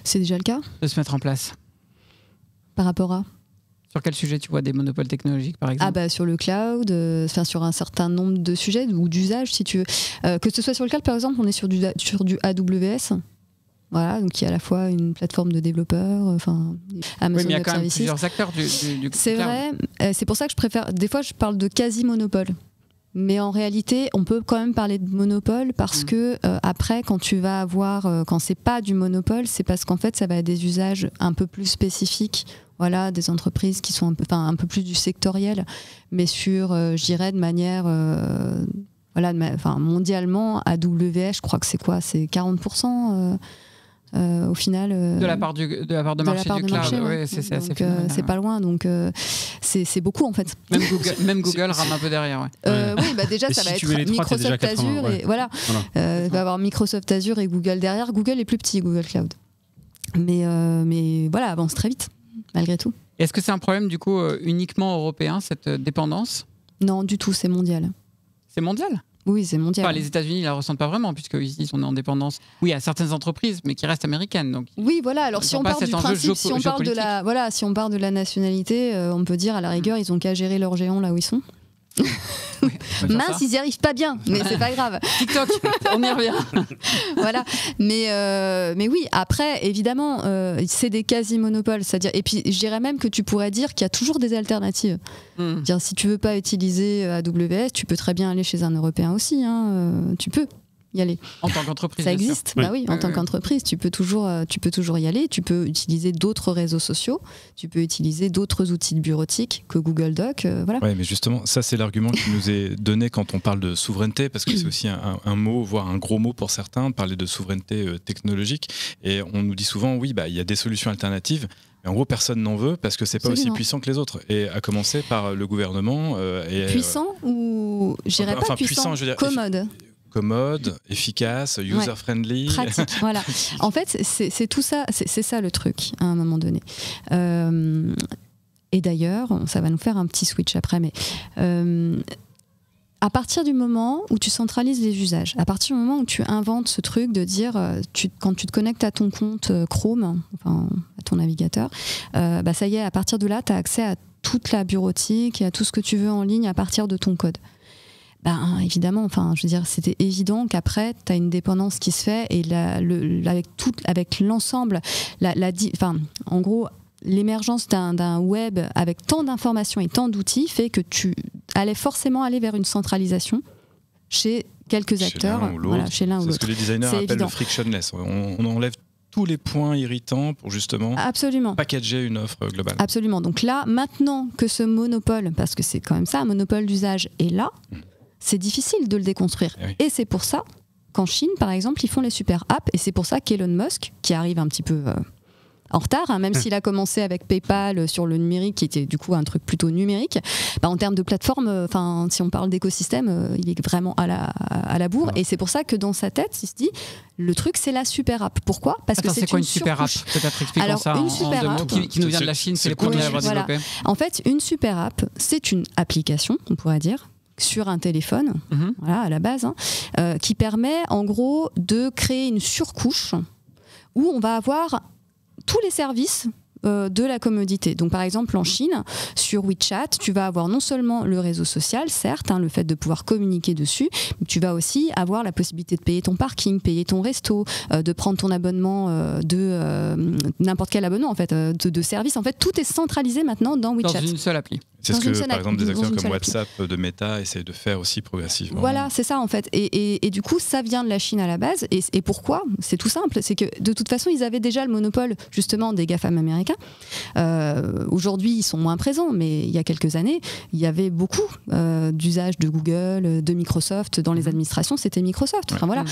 C'est déjà le cas. De se mettre en place. Par rapport à? Sur quel sujet tu vois des monopoles technologiques, par exemple? Sur le cloud, sur un certain nombre de sujets ou d'usages, si tu veux. Que ce soit sur le cloud, par exemple, on est sur du AWS. Voilà, donc il y a à la fois une plateforme de développeurs, Amazon mais il y a Web quand même Services. plusieurs acteurs du C'est cloud. vrai, c'est pour ça que je préfère... Des fois, je parle de quasi-monopole. Mais en réalité, on peut quand même parler de monopole parce que après, quand tu vas avoir, quand c'est pas du monopole, c'est parce qu'en fait, ça va être des usages un peu plus spécifiques, voilà, des entreprises qui sont un peu plus du sectoriel, mais sur, je dirais, de manière, mondialement, AWS, je crois que c'est quoi, c'est 40%. Au final, de la part de marché du cloud, ouais, c'est assez phénoménal, c'est pas loin, donc c'est beaucoup en fait. Même Google rame un peu derrière. Oui, déjà ça va être Microsoft Azure et voilà. Il va y avoir Microsoft Azure et Google derrière. Google est plus petit, Google Cloud. Mais voilà, avance très vite malgré tout. Est-ce que c'est un problème du coup uniquement européen cette dépendance? Non, du tout, c'est mondial. C'est mondial? Oui, c'est mondial. Les États-Unis ne la ressentent pas vraiment, puisque ici, ils sont en dépendance. Oui, à certaines entreprises, mais qui restent américaines. Donc, oui, voilà. Alors, si on part du principe, si on parle de la nationalité, on peut dire à la rigueur, ils ont qu'à gérer leurs géants là où ils sont. Mince, ils n'y arrivent pas bien, mais c'est pas grave. TikTok, on y revient. Voilà, mais oui. Après, évidemment, c'est des quasi-monopoles, c'est-à-dire. Et puis, je dirais même que tu pourrais dire qu'il y a toujours des alternatives. Dire, si tu veux pas utiliser AWS, tu peux très bien aller chez un Européen aussi. Tu peux y aller. En tant qu'entreprise. Ça existe. Bah oui, en tant qu'entreprise, tu peux toujours y aller. Tu peux utiliser d'autres réseaux sociaux. Tu peux utiliser d'autres outils de bureautique que Google Doc. Voilà. Ouais, mais justement, ça c'est l'argument qui nous est donné quand on parle de souveraineté, parce que c'est aussi un mot, voire un gros mot pour certains, parler de souveraineté technologique. Et on nous dit souvent, oui, il y a des solutions alternatives. Mais en gros, personne n'en veut parce que c'est pas aussi puissant que les autres. Et à commencer par le gouvernement. Puissant ou, je dirais pas puissant, je veux dire, commode. commode, efficace, user-friendly. Pratique, voilà. En fait, c'est tout ça, c'est ça le truc, à un moment donné. Et d'ailleurs, ça va nous faire un petit switch après, mais à partir du moment où tu centralises les usages, à partir du moment où tu inventes ce truc de dire, quand tu te connectes à ton compte Chrome, enfin, à ton navigateur, ça y est, à partir de là, tu as accès à toute la bureautique et à tout ce que tu veux en ligne à partir de ton code. Évidemment, enfin, je veux dire, c'était évident qu'après, tu as une dépendance qui se fait et avec l'ensemble, en gros, l'émergence d'un web avec tant d'informations et tant d'outils fait que tu allais forcément aller vers une centralisation chez quelques acteurs, chez l'un ou l'autre. C'est ce que les designers appellent le frictionless. On enlève tous les points irritants pour justement packager une offre globale. Absolument. Donc là, maintenant que ce monopole, parce que c'est quand même ça, un monopole d'usage est là, c'est difficile de le déconstruire. Et c'est pour ça qu'en Chine, par exemple, ils font les super apps, et c'est pour ça qu'Elon Musk, qui arrive un petit peu en retard, même s'il a commencé avec PayPal sur le numérique, qui était du coup un truc plutôt numérique, en termes de plateforme, si on parle d'écosystème, il est vraiment à la bourre. Et c'est pour ça que dans sa tête, il se dit, le truc, c'est la super app. Pourquoi ? Parce que c'est quoi une super app ? Peut-être expliquons ça une super en deux mots, qui nous vient de la Chine, c'est les premiers à l'avoir développé. En fait, une super app, c'est une application, on pourrait dire, sur un téléphone, à la base, qui permet en gros de créer une surcouche où on va avoir tous les services de la commodité. Donc par exemple en Chine, sur WeChat, tu vas avoir non seulement le réseau social, certes, le fait de pouvoir communiquer dessus, mais tu vas aussi avoir la possibilité de payer ton parking, payer ton resto, de prendre ton abonnement n'importe quel abonnement en fait, de service. En fait, tout est centralisé maintenant dans WeChat. Dans une seule appli. C'est ce que, par exemple, des acteurs comme WhatsApp de Meta essayent de faire aussi progressivement. Voilà, c'est ça en fait. Et du coup, ça vient de la Chine à la base. Et pourquoi ? C'est tout simple. C'est que de toute façon, ils avaient déjà le monopole justement des GAFAM américains. Aujourd'hui, ils sont moins présents, mais il y a quelques années, il y avait beaucoup d'usage de Google, de Microsoft dans les administrations. C'était Microsoft. Enfin, voilà.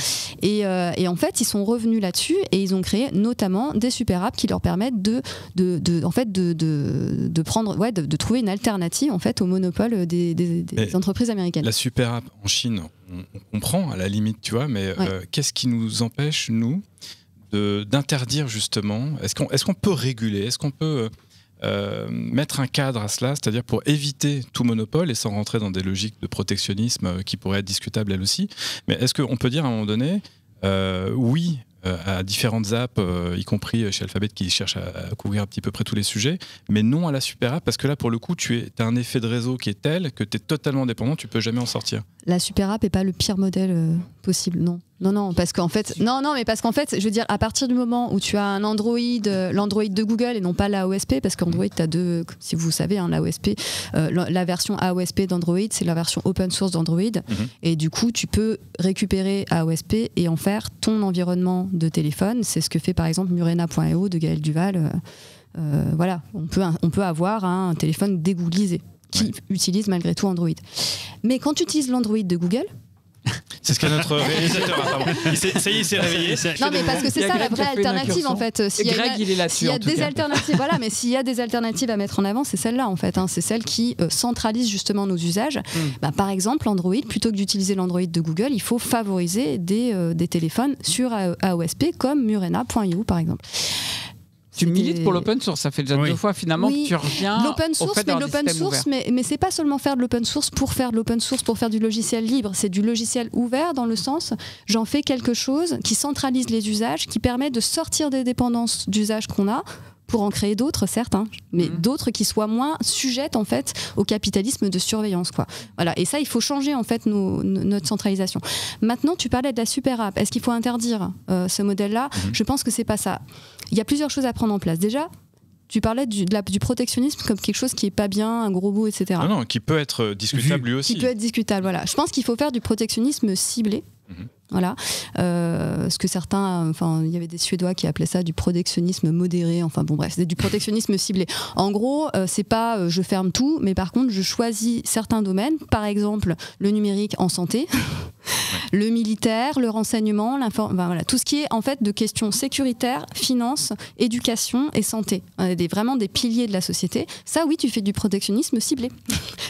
Et en fait, ils sont revenus là-dessus et ils ont créé notamment des super apps qui leur permettent de prendre, de trouver une alternative en fait au monopole des entreprises américaines. La super app en Chine, on comprend à la limite, tu vois, mais qu'est-ce qui nous empêche, nous, d'interdire justement ? Est-ce qu'on peut réguler ? Est-ce qu'on peut mettre un cadre à cela, c'est-à-dire pour éviter tout monopole et sans rentrer dans des logiques de protectionnisme qui pourraient être discutables elles aussi ? Mais est-ce qu'on peut dire à un moment donné, oui, à différentes apps, y compris chez Alphabet qui cherche à couvrir un petit peu près tous les sujets, mais non à la super app, parce que là pour le coup tu as un effet de réseau qui est tel que tu es totalement dépendant, tu peux jamais en sortir. La super app n'est pas le pire modèle possible, non, parce qu'en fait, je veux dire, à partir du moment où tu as un Android, l'Android de Google et non pas l'AOSP, parce qu'Android, tu as deux, si vous savez, l'AOSP, la version AOSP d'Android, c'est la version open source d'Android, et du coup, tu peux récupérer AOSP et en faire ton environnement de téléphone. C'est ce que fait par exemple Murena.io de Gaël Duval. Voilà, on peut avoir un téléphone dégooglisé qui utilise malgré tout Android. Mais quand tu utilises l'Android de Google, c'est ce qu'a notre réalisateur. Ça y est, il s'est réveillé. Non, mais parce que c'est ça la vraie alternative en fait. S'il y a des alternatives, voilà, mais s'il y a des alternatives à mettre en avant, c'est celle-là en fait. C'est celle qui centralise justement nos usages. Par exemple, Android, plutôt que d'utiliser l'Android de Google, il faut favoriser des téléphones sur AOSP comme Murena.io par exemple. Tu milites pour l'open source, ça fait déjà 2 fois finalement que tu reviens l'open source, au fait d'avoir des systèmes ouverts. Mais c'est pas seulement faire de l'open source pour faire de l'open source, pour faire du logiciel libre, c'est du logiciel ouvert dans le sens, j'en fais quelque chose qui centralise les usages, qui permet de sortir des dépendances d'usage qu'on a, pour en créer d'autres, certes, mais d'autres qui soient moins sujettes en fait au capitalisme de surveillance, quoi. Voilà. Et ça, il faut changer en fait notre centralisation. Maintenant, tu parlais de la super app. Est-ce qu'il faut interdire ce modèle-là ? Je pense que c'est pas ça. Il y a plusieurs choses à prendre en place. Déjà, tu parlais du protectionnisme comme quelque chose qui est pas bien, un gros mot, etc. Non, qui peut être discutable lui aussi. Qui peut être discutable, voilà. Je pense qu'il faut faire du protectionnisme ciblé. Voilà, ce que certains, il y avait des Suédois qui appelaient ça du protectionnisme modéré, c'est du protectionnisme ciblé. En gros, c'est pas je ferme tout, mais par contre je choisis certains domaines, par exemple le numérique en santé, le militaire, le renseignement, voilà, tout ce qui est en fait de questions sécuritaires, finances, éducation et santé, vraiment des piliers de la société. Ça, oui, tu fais du protectionnisme ciblé.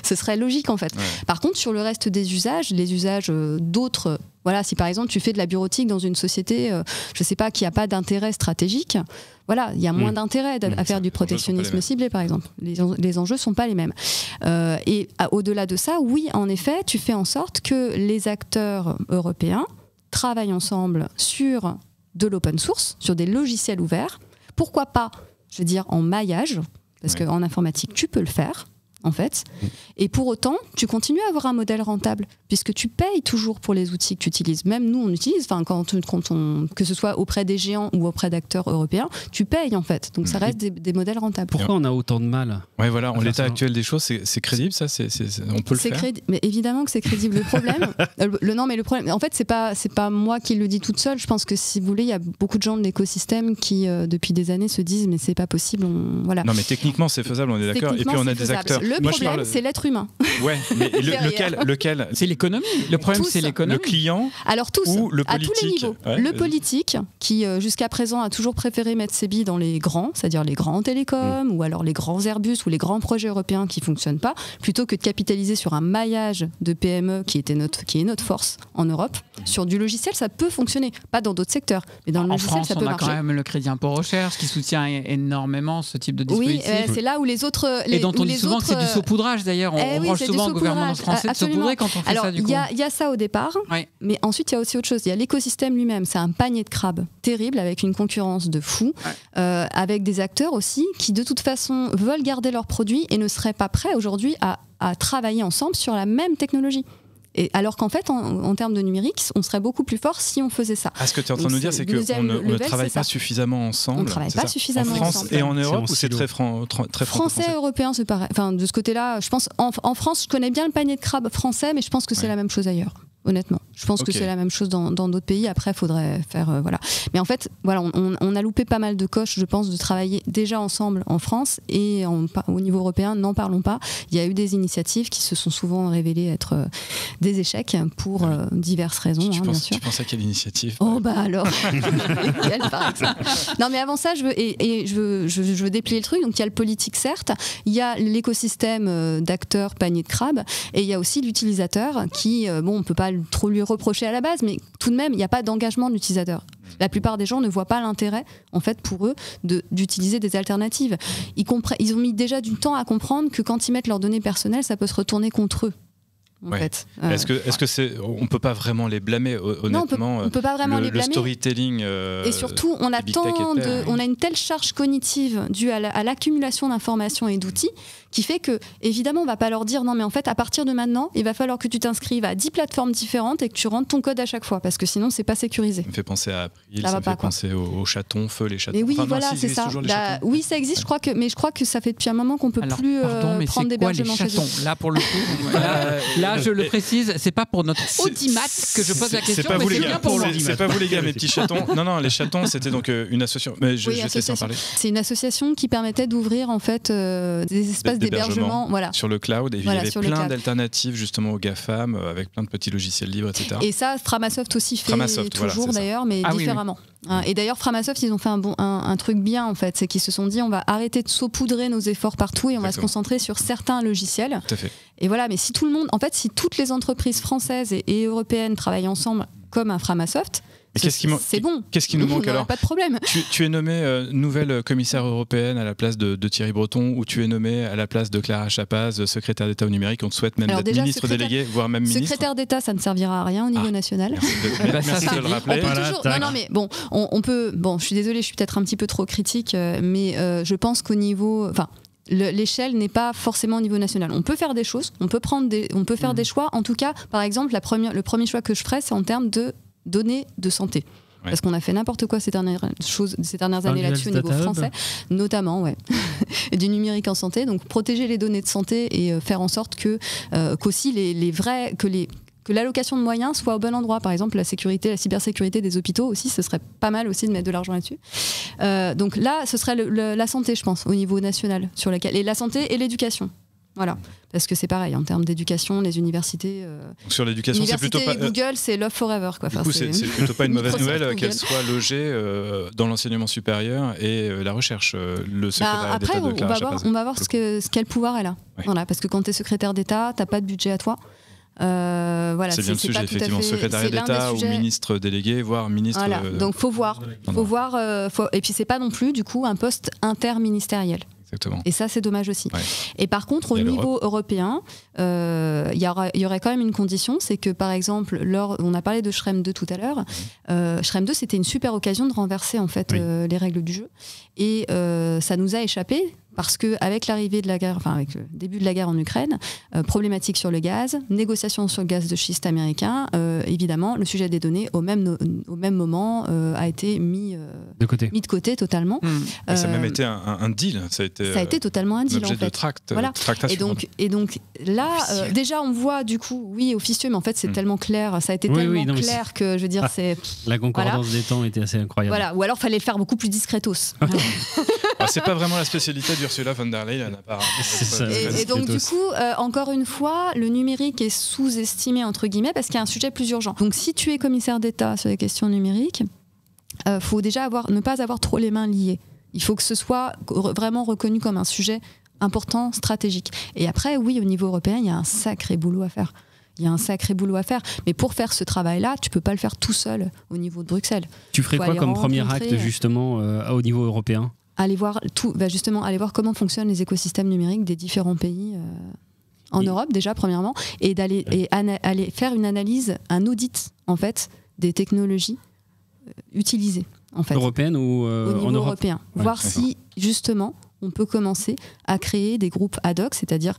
Ce serait logique en fait. Par contre, sur le reste des usages, les usages d'autres Voilà, si par exemple tu fais de la bureautique dans une société, je sais pas, qui n'a pas d'intérêt stratégique, voilà, il y a moins d'intérêt à faire du protectionnisme ciblé, par exemple. Les enjeux sont pas les mêmes. Et au-delà de ça, oui, en effet, tu fais en sorte que les acteurs européens travaillent ensemble sur de l'open source, sur des logiciels ouverts. Pourquoi pas, je veux dire, en maillage, parce qu'en informatique, tu peux le faire. En fait, et pour autant, tu continues à avoir un modèle rentable puisque tu payes toujours pour les outils que tu utilises. Même nous, on utilise, que ce soit auprès des géants ou auprès d'acteurs européens, tu payes en fait. Donc ça reste des modèles rentables. Pourquoi on a autant de mal ? Ouais, voilà, en l'état actuel des choses, c'est crédible, ça, on peut le faire. Mais évidemment que c'est crédible. Le problème, le problème, en fait, c'est pas moi qui le dis toute seule. Je pense que si vous voulez, il y a beaucoup de gens de l'écosystème qui, depuis des années, se disent mais c'est pas possible. Voilà. Non, mais techniquement, c'est faisable, on est d'accord. Et puis on a des acteurs. Le problème, c'est l'être humain. Ouais, mais lequel C'est l'économie. Le problème, c'est l'économie. Le client. Alors tous, ou le politique. À tous les niveaux. Ouais, le politique, qui jusqu'à présent a toujours préféré mettre ses billes dans les grands, c'est-à-dire les grands télécoms, ou alors les grands Airbus, ou les grands projets européens qui fonctionnent pas, plutôt que de capitaliser sur un maillage de PME qui est notre force en Europe. Sur du logiciel, ça peut fonctionner. Pas dans d'autres secteurs, mais dans le logiciel, France, ça peut marcher. On a quand même le crédit impôt recherche qui soutient énormément ce type de dispositif. Oui, c'est là où les autres... Et dont on dit souvent que c'est du saupoudrage d'ailleurs. On reproche souvent au gouvernement français de saupoudrer quand on fait ça du coup. Il y a ça au départ, mais ensuite il y a aussi autre chose. Il y a l'écosystème lui-même, c'est un panier de crabes terrible avec une concurrence de fou, avec des acteurs aussi qui de toute façon veulent garder leurs produits et ne seraient pas prêts aujourd'hui à travailler ensemble sur la même technologie. Et alors qu'en fait, en termes de numérique, on serait beaucoup plus fort si on faisait ça. Ce que tu es en train de nous dire, c'est qu'on ne travaille pas suffisamment ensemble. On ne travaille pas suffisamment ensemble. En France et en Europe, ou c'est très français, européen, c'est pareil. Enfin, de ce côté-là, je pense, en France, je connais bien le panier de crabes français, mais je pense que c'est la même chose ailleurs. Honnêtement, je pense que c'est la même chose dans d'autres pays. Après, il faudrait faire voilà. Mais en fait, voilà, on a loupé pas mal de coches, je pense, de travailler déjà ensemble en France et au niveau européen. N'en parlons pas. Il y a eu des initiatives qui se sont souvent révélées être des échecs pour diverses raisons. Bien sûr. Tu penses à quelle initiative? Oh bah alors, par exemple. Non, mais avant ça, je veux déplier le truc. Donc il y a le politique, certes. Il y a l'écosystème d'acteurs panier de crabes, et il y a aussi l'utilisateur qui, on peut pas trop lui reprocher à la base, mais tout de même, il n'y a pas d'engagement de l'utilisateur. La plupart des gens ne voient pas l'intérêt, en fait, pour eux, d'utiliser des alternatives. Ils ont mis déjà du temps à comprendre que quand ils mettent leurs données personnelles, ça peut se retourner contre eux. En fait. Est-ce que on peut pas vraiment les blâmer, honnêtement? Non, on peut pas vraiment les blâmer. Le storytelling. Et surtout, on a une telle charge cognitive due à l'accumulation d'informations et d'outils qui fait que, évidemment, on va pas leur dire non, mais en fait, à partir de maintenant, il va falloir que tu t'inscrives à 10 plateformes différentes et que tu rentres ton code à chaque fois, parce que sinon, c'est pas sécurisé. Ça me fait penser à April, ça me fait penser aux chatons, feu les chatons. Mais oui, voilà, c'est ça. Oui, ça existe, mais je crois que ça fait depuis un moment qu'on peut plus prendre d'hébergement chez eux. Là, pour le coup, là, je le précise, c'est pas pour notre audimat que je pose la question, mais c'est bien pour moi. C'est pas vous les gars, mes petits chatons. Non, les chatons, c'était donc une association. Mais je vais te laisser en parler. C'est une association qui permettait d'ouvrir en fait des espaces d'hébergement, voilà, sur le cloud. Et il y avait plein d'alternatives justement aux GAFAM, avec plein de petits logiciels libres, etc. Et ça, Framasoft aussi fait toujours d'ailleurs, mais différemment. Et d'ailleurs, Framasoft, ils ont fait un truc bien en fait, c'est qu'ils se sont dit on va arrêter de saupoudrer nos efforts partout et on va se concentrer sur certains logiciels. Tout à fait. Et voilà, mais si tout le monde, en fait, si toutes les entreprises françaises et européennes travaillent ensemble comme un Framasoft, c'est bon. Qu'est-ce qui nous manque alors? Pas de problème. Tu es nommée nouvelle commissaire européenne à la place de Thierry Breton, ou tu es nommée à la place de Clara Chapaz, secrétaire d'État au numérique. On te souhaite même d'être ministre délégué, voire même ministre. Secrétaire d'État, ça ne servira à rien au niveau national. Merci de le rappeler. Non, mais bon, on peut. Bon, je suis désolée, je suis peut-être un petit peu trop critique, mais je pense qu'au niveau, l'échelle n'est pas forcément au niveau national. On peut faire des choses, on peut faire des choix. En tout cas, par exemple, le premier choix que je ferais, c'est en termes de données de santé. Parce qu'on a fait n'importe quoi ces dernières années là-dessus au niveau français, notamment du numérique en santé. Donc protéger les données de santé et faire en sorte qu'aussi que l'allocation de moyens soit au bon endroit. Par exemple, la cybersécurité des hôpitaux aussi, ce serait pas mal aussi de mettre de l'argent là-dessus. Donc là, ce serait la santé, je pense, au niveau national, et la santé et l'éducation. Voilà, parce que c'est pareil en termes d'éducation, les universités. Sur l'éducation, c'est plutôt pas. Google, c'est love forever, quoi. Du coup, c'est plutôt pas une mauvaise nouvelle qu'elle soit logée dans l'enseignement supérieur et la recherche. Le secrétaire d'État de Clara Chapaz. On va voir quel pouvoir elle a. Voilà, parce que quand tu es secrétaire d'État, t'as pas de budget à toi. Voilà, c'est bien le sujet, effectivement, secrétariat d'État ou ministre délégué, voire ministre... Voilà, donc faut voir. Et puis c'est pas non plus, du coup, un poste interministériel. Exactement. Et ça, c'est dommage aussi. Ouais. Et par contre, au niveau européen, il y aurait quand même une condition, c'est que, par exemple, on a parlé de Schrems 2 tout à l'heure. Schrems 2, c'était une super occasion de renverser en fait, les règles du jeu. Et ça nous a échappé. Parce qu'avec l'arrivée de la guerre, enfin avec le début de la guerre en Ukraine, problématique sur le gaz, négociation sur le gaz de schiste américain, évidemment, le sujet des données au même moment a été mis de côté totalement. Ça a même été un deal. Ça a été totalement un deal en fait. De tractation. Et donc là, déjà on voit du coup, oui, officieux, mais en fait c'est tellement clair, ça a été tellement clair que je veux dire, c'est. La concordance des temps était assez incroyable. Voilà, ou alors fallait le faire beaucoup plus discretos. C'est pas vraiment la spécialité d'Ursula von der Leyen, apparemment. Et donc du coup, encore une fois, le numérique est sous-estimé entre guillemets parce qu'il y a un sujet plus urgent. Donc si tu es commissaire d'État sur les questions numériques, faut déjà ne pas avoir trop les mains liées. Il faut que ce soit vraiment reconnu comme un sujet important, stratégique. Et après, oui, au niveau européen, il y a un sacré boulot à faire. Mais pour faire ce travail-là, tu peux pas le faire tout seul au niveau de Bruxelles. Tu ferais quoi comme premier acte justement au niveau européen ? Aller voir comment fonctionnent les écosystèmes numériques des différents pays en Europe déjà premièrement, et aller faire une analyse, un audit en fait des technologies utilisées en fait. Européennes ou au niveau en Europe européen. Voir si justement on peut commencer à créer des groupes ad hoc, c'est-à-dire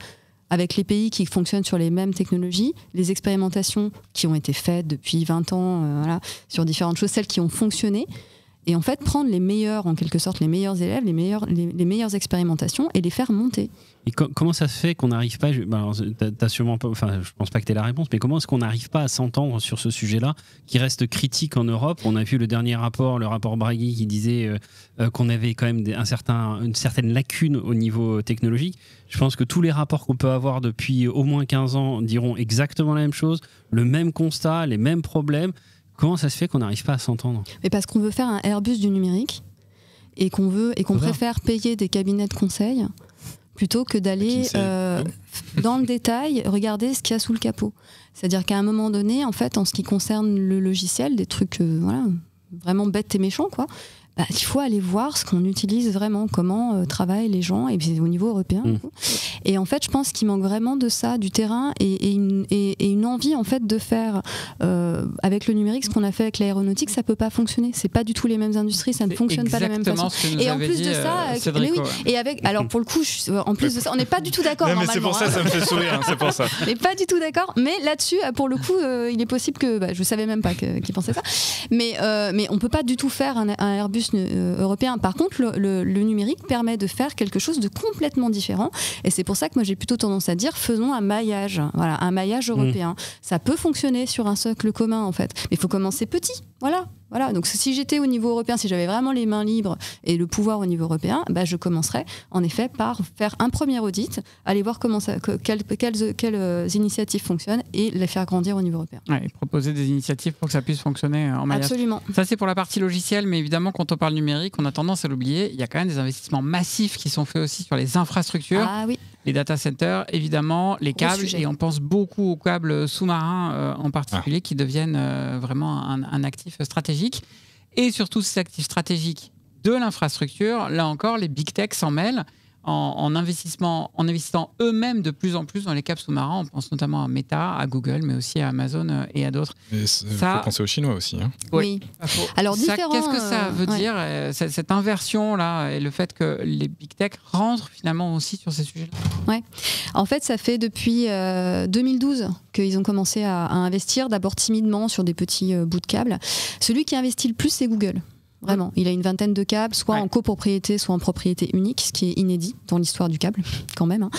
avec les pays qui fonctionnent sur les mêmes technologies, les expérimentations qui ont été faites depuis 20 ans sur différentes choses, celles qui ont fonctionné. Et en fait, prendre les meilleurs, en quelque sorte, les meilleurs élèves, les meilleures expérimentations et les faire monter. Et comment ça se fait qu'on n'arrive pas, t'as sûrement pas, enfin, je pense pas que tu aies la réponse, mais comment est-ce qu'on n'arrive pas à s'entendre sur ce sujet-là, qui reste critique en Europe ? On a vu le dernier rapport, le rapport Braghi, qui disait qu'on avait quand même une certaine lacune au niveau technologique. Je pense que tous les rapports qu'on peut avoir depuis au moins 15 ans diront exactement la même chose, le même constat, les mêmes problèmes. Comment ça se fait qu'on n'arrive pas à s'entendre ? Mais parce qu'on veut faire un Airbus du numérique et qu'on préfère payer des cabinets de conseil plutôt que d'aller dans le détail regarder ce qu'il y a sous le capot. C'est-à-dire qu'à un moment donné, en fait, en ce qui concerne le logiciel, des trucs vraiment bêtes et méchants, quoi. Il faut aller voir ce qu'on utilise vraiment, comment travaillent les gens, et puis au niveau européen. Et en fait, je pense qu'il manque vraiment de ça, du terrain, et une envie en fait de faire avec le numérique ce qu'on a fait avec l'aéronautique. Ça peut pas fonctionner. C'est pas du tout les mêmes industries, ça ne fonctionne pas de la même façon. Et en plus de ça, alors pour le coup, en plus de ça, on n'est pas du tout d'accord. Mais c'est pour ça, ça me fait sourire. C'est pour ça. On n'est pas du tout d'accord. Mais là-dessus, pour le coup, il est possible que je savais même pas qu'ils pensaient ça. Mais on peut pas du tout faire un Airbus européen. Par contre, le numérique permet de faire quelque chose de complètement différent, et c'est pour ça que moi j'ai plutôt tendance à dire faisons un maillage, un maillage européen. Ça peut fonctionner sur un socle commun en fait, mais il faut commencer petit. Voilà. Donc si j'étais au niveau européen, si j'avais vraiment les mains libres et le pouvoir au niveau européen, je commencerais en effet par faire un premier audit, aller voir quelles initiatives fonctionnent et les faire grandir au niveau européen. Et proposer des initiatives pour que ça puisse fonctionner en maillage. Absolument. Ça c'est pour la partie logicielle, mais évidemment quand on parle numérique, on a tendance à l'oublier. Il y a quand même des investissements massifs qui sont faits aussi sur les infrastructures. Ah oui. Les data centers, évidemment, les câbles, et on pense beaucoup aux câbles sous-marins en particulier qui deviennent vraiment un actif stratégique. Et surtout, ces actifs stratégiques de l'infrastructure, là encore, les big tech s'en mêlent en investissant eux-mêmes de plus en plus dans les câbles sous-marins. On pense notamment à Meta, à Google, mais aussi à Amazon et à d'autres. Il faut penser aux Chinois aussi. Oui. Alors, qu'est-ce que ça veut dire, cette inversion-là, et le fait que les big tech rentrent finalement aussi sur ces sujets-là? En fait, ça fait depuis 2012 qu'ils ont commencé à investir, d'abord timidement sur des petits bouts de câbles. Celui qui investit le plus, c'est Google. Vraiment, il a une vingtaine de câbles, soit en copropriété, soit en propriété unique, ce qui est inédit dans l'histoire du câble, quand même.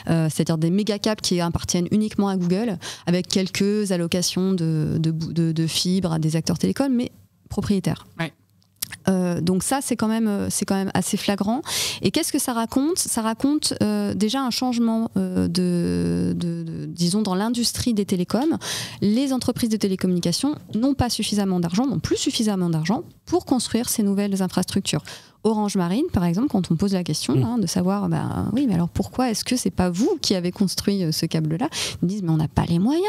C'est-à-dire des méga câbles qui appartiennent uniquement à Google, avec quelques allocations de fibres à des acteurs télécoms, mais propriétaires. Donc ça, c'est quand même assez flagrant. Et qu'est-ce que ça raconte ? Ça raconte déjà un changement disons, dans l'industrie des télécoms. Les entreprises de télécommunications n'ont plus suffisamment d'argent pour construire ces nouvelles infrastructures. Orange Marine, par exemple, quand on pose la question de savoir, oui, mais alors pourquoi est-ce que c'est pas vous qui avez construit ce câble-là ? Ils disent, mais on n'a pas les moyens.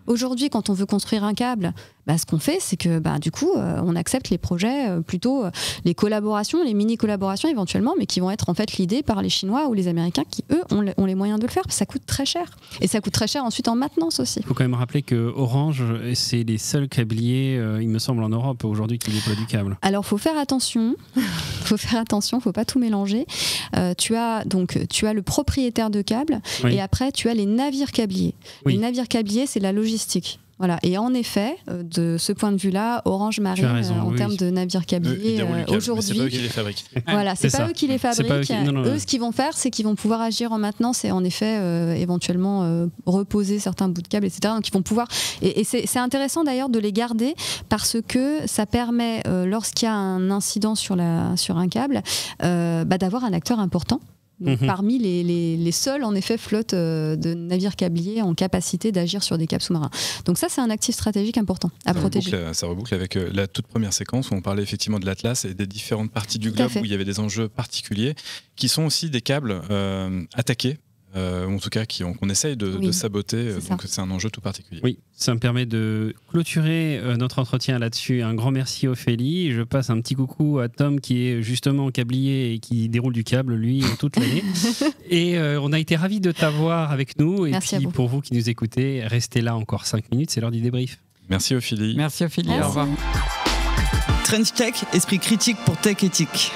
Aujourd'hui, quand on veut construire un câble, ce qu'on fait, c'est que du coup, on accepte les projets, plutôt les collaborations, les mini-collaborations éventuellement, mais qui vont être en fait l'idée par les Chinois ou les Américains qui, eux, ont les moyens de le faire, parce que ça coûte très cher. Et ça coûte très cher ensuite en maintenance aussi. Il faut quand même rappeler que Orange, c'est les seuls câbliers, il me semble, en Europe aujourd'hui qui déploient du câble. Alors, il faut faire attention. Faut pas tout mélanger. Tu as le propriétaire de câble, et après, tu as les navires câbliers. Oui. Les navires câbliers, c'est la logistique. Voilà. Et en effet, de ce point de vue-là, Orange Marine, en termes de navires câbliers, aujourd'hui, c'est pas eux qui les fabriquent. Voilà, c'est pas eux qui les fabriquent. Eux, ce qu'ils vont faire, c'est qu'ils vont pouvoir agir en maintenance et en effet, éventuellement reposer certains bouts de câbles, etc. Donc ils vont pouvoir. Et c'est intéressant d'ailleurs de les garder parce que ça permet, lorsqu'il y a un incident sur un câble, d'avoir un acteur important. Donc, parmi les seules, en effet, flottes de navires câbliers en capacité d'agir sur des câbles sous-marins. Donc ça, c'est un actif stratégique important à protéger. Ça reboucle avec la toute première séquence où on parlait effectivement de l'Atlas et des différentes parties du globe où il y avait des enjeux particuliers qui sont aussi des câbles attaqués. En tout cas qu'on essaye de saboter, donc c'est un enjeu tout particulier. Oui, ça me permet de clôturer notre entretien là-dessus. Un grand merci Ophélie. Je passe un petit coucou à Tom qui est justement câblier et qui déroule du câble, lui, toute l'année. Et on a été ravis de t'avoir avec nous. Et merci puis pour vous qui nous écoutez, restez là encore 5 minutes, c'est l'heure du débrief. Merci Ophélie. Merci Ophélie, au revoir. Trench Tech, esprit critique pour tech éthique.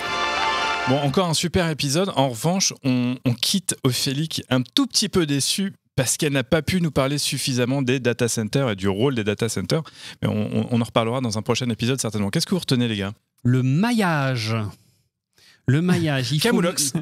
Bon, encore un super épisode. En revanche, on quitte Ophélie qui est un tout petit peu déçue parce qu'elle n'a pas pu nous parler suffisamment des data centers et du rôle des data centers. Mais on en reparlera dans un prochain épisode certainement. Qu'est-ce que vous retenez, les gars ? Le maillage. Le maillage. Camoulox.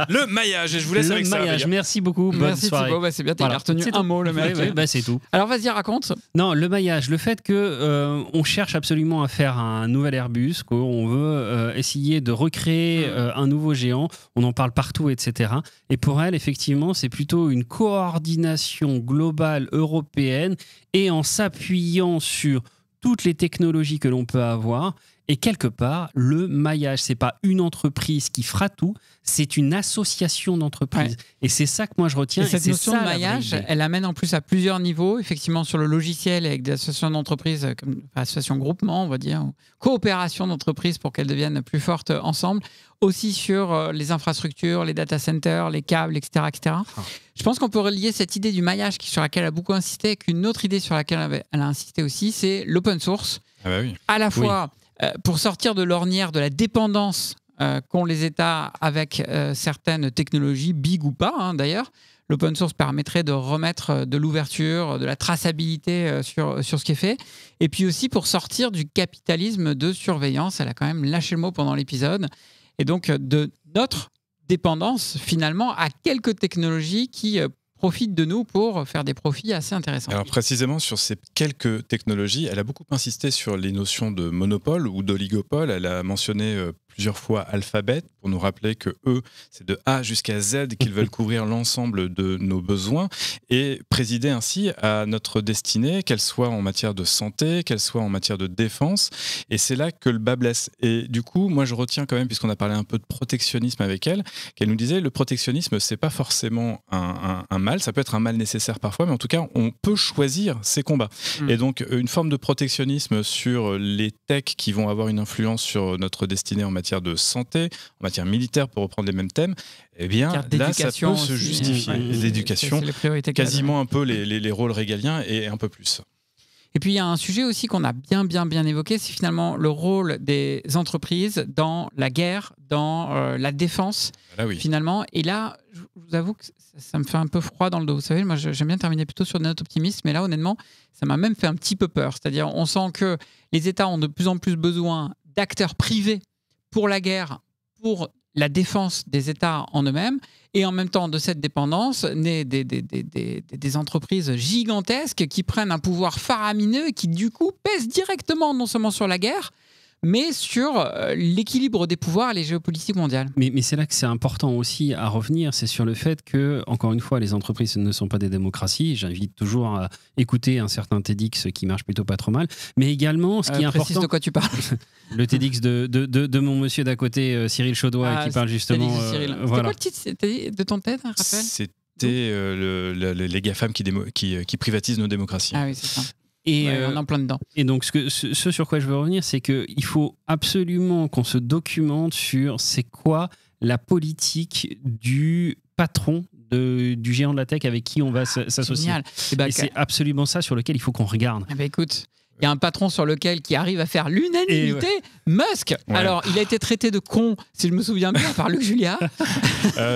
Le maillage. Et je vous laisse avec maillage. Ça. Merci beaucoup. Bonne soirée. Thibaut. C'est bien, t'as retenu un mot, le mec. C'est tout. Alors vas-y, raconte. Non, le maillage. Le fait que on cherche absolument à faire un nouvel Airbus, qu'on veut essayer de recréer un nouveau géant. On en parle partout, etc. Et pour elle, effectivement, c'est plutôt une coordination globale européenne et en s'appuyant sur toutes les technologies que l'on peut avoir. Et quelque part, le maillage, c'est pas une entreprise qui fera tout, c'est une association d'entreprises. Ouais. Et c'est ça que moi je retiens. Et cette notion de maillage, elle amène en plus à plusieurs niveaux, effectivement sur le logiciel avec des associations d'entreprises, comme associations groupement, on va dire, coopération d'entreprises pour qu'elles deviennent plus fortes ensemble, aussi sur les infrastructures, les data centers, les câbles, etc. etc. Je pense qu'on peut relier cette idée du maillage sur laquelle elle a beaucoup insisté avec une autre idée sur laquelle elle a insisté aussi, c'est l'open source. Ah bah oui. À la fois pour sortir de l'ornière de la dépendance qu'ont les États avec certaines technologies, big ou pas d'ailleurs. L'open source permettrait de remettre de l'ouverture, de la traçabilité sur ce qui est fait. Et puis aussi pour sortir du capitalisme de surveillance. Elle a quand même lâché le mot pendant l'épisode. Et donc de notre dépendance finalement à quelques technologies qui profitent de nous pour faire des profits assez intéressants. Alors précisément sur ces quelques technologies, elle a beaucoup insisté sur les notions de monopole ou d'oligopole. Elle a mentionné plusieurs fois Alphabet pour nous rappeler que eux, c'est de A jusqu'à Z qu'ils veulent couvrir l'ensemble de nos besoins et présider ainsi à notre destinée, qu'elle soit en matière de santé, qu'elle soit en matière de défense. Et c'est là que le bas blesse. Et du coup, moi je retiens quand même, puisqu'on a parlé un peu de protectionnisme avec elle, qu'elle nous disait le protectionnisme, c'est pas forcément un mal, ça peut être un mal nécessaire parfois, mais en tout cas, on peut choisir ses combats. Et donc, une forme de protectionnisme sur les techs qui vont avoir une influence sur notre destinée en matière de santé, en matière militaire, pour reprendre les mêmes thèmes, eh bien, là, ça peut se justifier. L'éducation, quasiment un peu les rôles régaliens et un peu plus. Et puis, il y a un sujet aussi qu'on a bien évoqué, c'est finalement le rôle des entreprises dans la guerre, dans la défense, finalement. Et là, je vous avoue que ça me fait un peu froid dans le dos. Vous savez, moi, j'aime bien terminer plutôt sur des notes optimistes, mais là, honnêtement, ça m'a même fait un petit peu peur. C'est-à-dire, on sent que les États ont de plus en plus besoin d'acteurs privés pour la guerre, pour la défense des États en eux-mêmes, et en même temps de cette dépendance naît des entreprises gigantesques qui prennent un pouvoir faramineux et qui du coup pèsent directement non seulement sur la guerre, mais sur l'équilibre des pouvoirs et les géopolitiques mondiales. Mais c'est là que c'est important aussi à revenir, c'est sur le fait que, encore une fois, les entreprises ne sont pas des démocraties. J'invite toujours à écouter un certain TEDx qui marche plutôt pas trop mal, mais également, ce qui est important... de quoi tu parles. Le TEDx de mon monsieur d'à côté, Cyril Chaudois, qui parle justement... C'était quoi le titre de ton TED, rappelle ? C'était les GAFAM qui privatisent nos démocraties. Ah oui, c'est ça. Et on est en plein dedans. Et donc, ce sur quoi je veux revenir, c'est qu'il faut absolument qu'on se documente sur c'est quoi la politique du patron du géant de la tech avec qui on va s'associer. Et c'est absolument ça sur lequel il faut qu'on regarde. Écoute, il y a un patron sur lequel qui arrive à faire l'unanimité, Musk. Ouais. Alors, il a été traité de con, si je me souviens bien, par Luc Julia.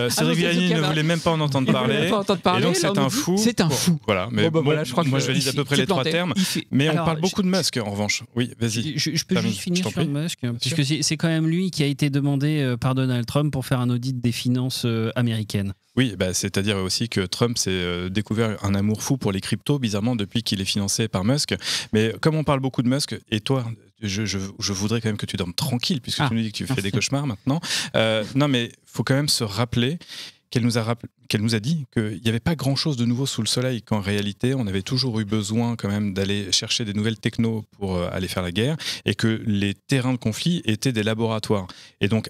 Cédric Villani ne voulait même pas en entendre parler. Et donc, c'est un fou. C'est un fou. Voilà. Mais je crois que moi, je valide à peu près les trois termes. Mais on parle beaucoup de Musk, en revanche. Oui, vas-y. Je peux juste finir sur Musk, puisque c'est quand même lui qui a été demandé par Donald Trump pour faire un audit des finances américaines. Oui, c'est-à-dire aussi que Trump s'est découvert un amour fou pour les cryptos, bizarrement, depuis qu'il est financé par Musk. Mais comme on parle beaucoup de Musk, et toi, je voudrais quand même que tu dormes tranquille, puisque tu nous dis que tu fais des cauchemars maintenant. Non, mais il faut quand même se rappeler qu'elle nous a dit qu'il n'y avait pas grand-chose de nouveau sous le soleil, qu'en réalité, on avait toujours eu besoin quand même d'aller chercher des nouvelles technos pour aller faire la guerre, et que les terrains de conflit étaient des laboratoires. Et donc,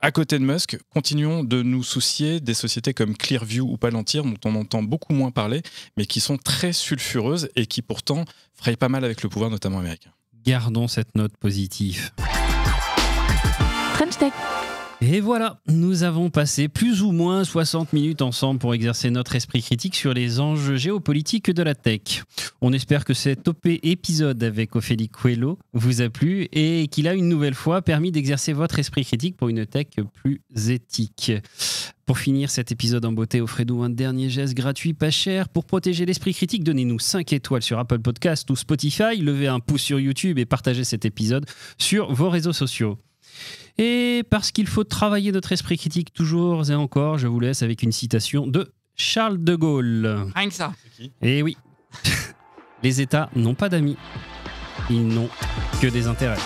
à côté de Musk, continuons de nous soucier des sociétés comme Clearview ou Palantir, dont on entend beaucoup moins parler, mais qui sont très sulfureuses et qui pourtant frayent pas mal avec le pouvoir, notamment américain. Gardons cette note positive. French Tech. Et voilà, nous avons passé plus ou moins 60 minutes ensemble pour exercer notre esprit critique sur les enjeux géopolitiques de la tech. On espère que cet OP épisode avec Ophélie Coelho vous a plu et qu'il a une nouvelle fois permis d'exercer votre esprit critique pour une tech plus éthique. Pour finir cet épisode en beauté, offrez-nous un dernier geste gratuit, pas cher. Pour protéger l'esprit critique, donnez-nous 5 étoiles sur Apple Podcast ou Spotify, levez un pouce sur YouTube et partagez cet épisode sur vos réseaux sociaux. Et parce qu'il faut travailler notre esprit critique toujours et encore, je vous laisse avec une citation de Charles de Gaulle. Rien que ça. Et oui, les États n'ont pas d'amis, ils n'ont que des intérêts.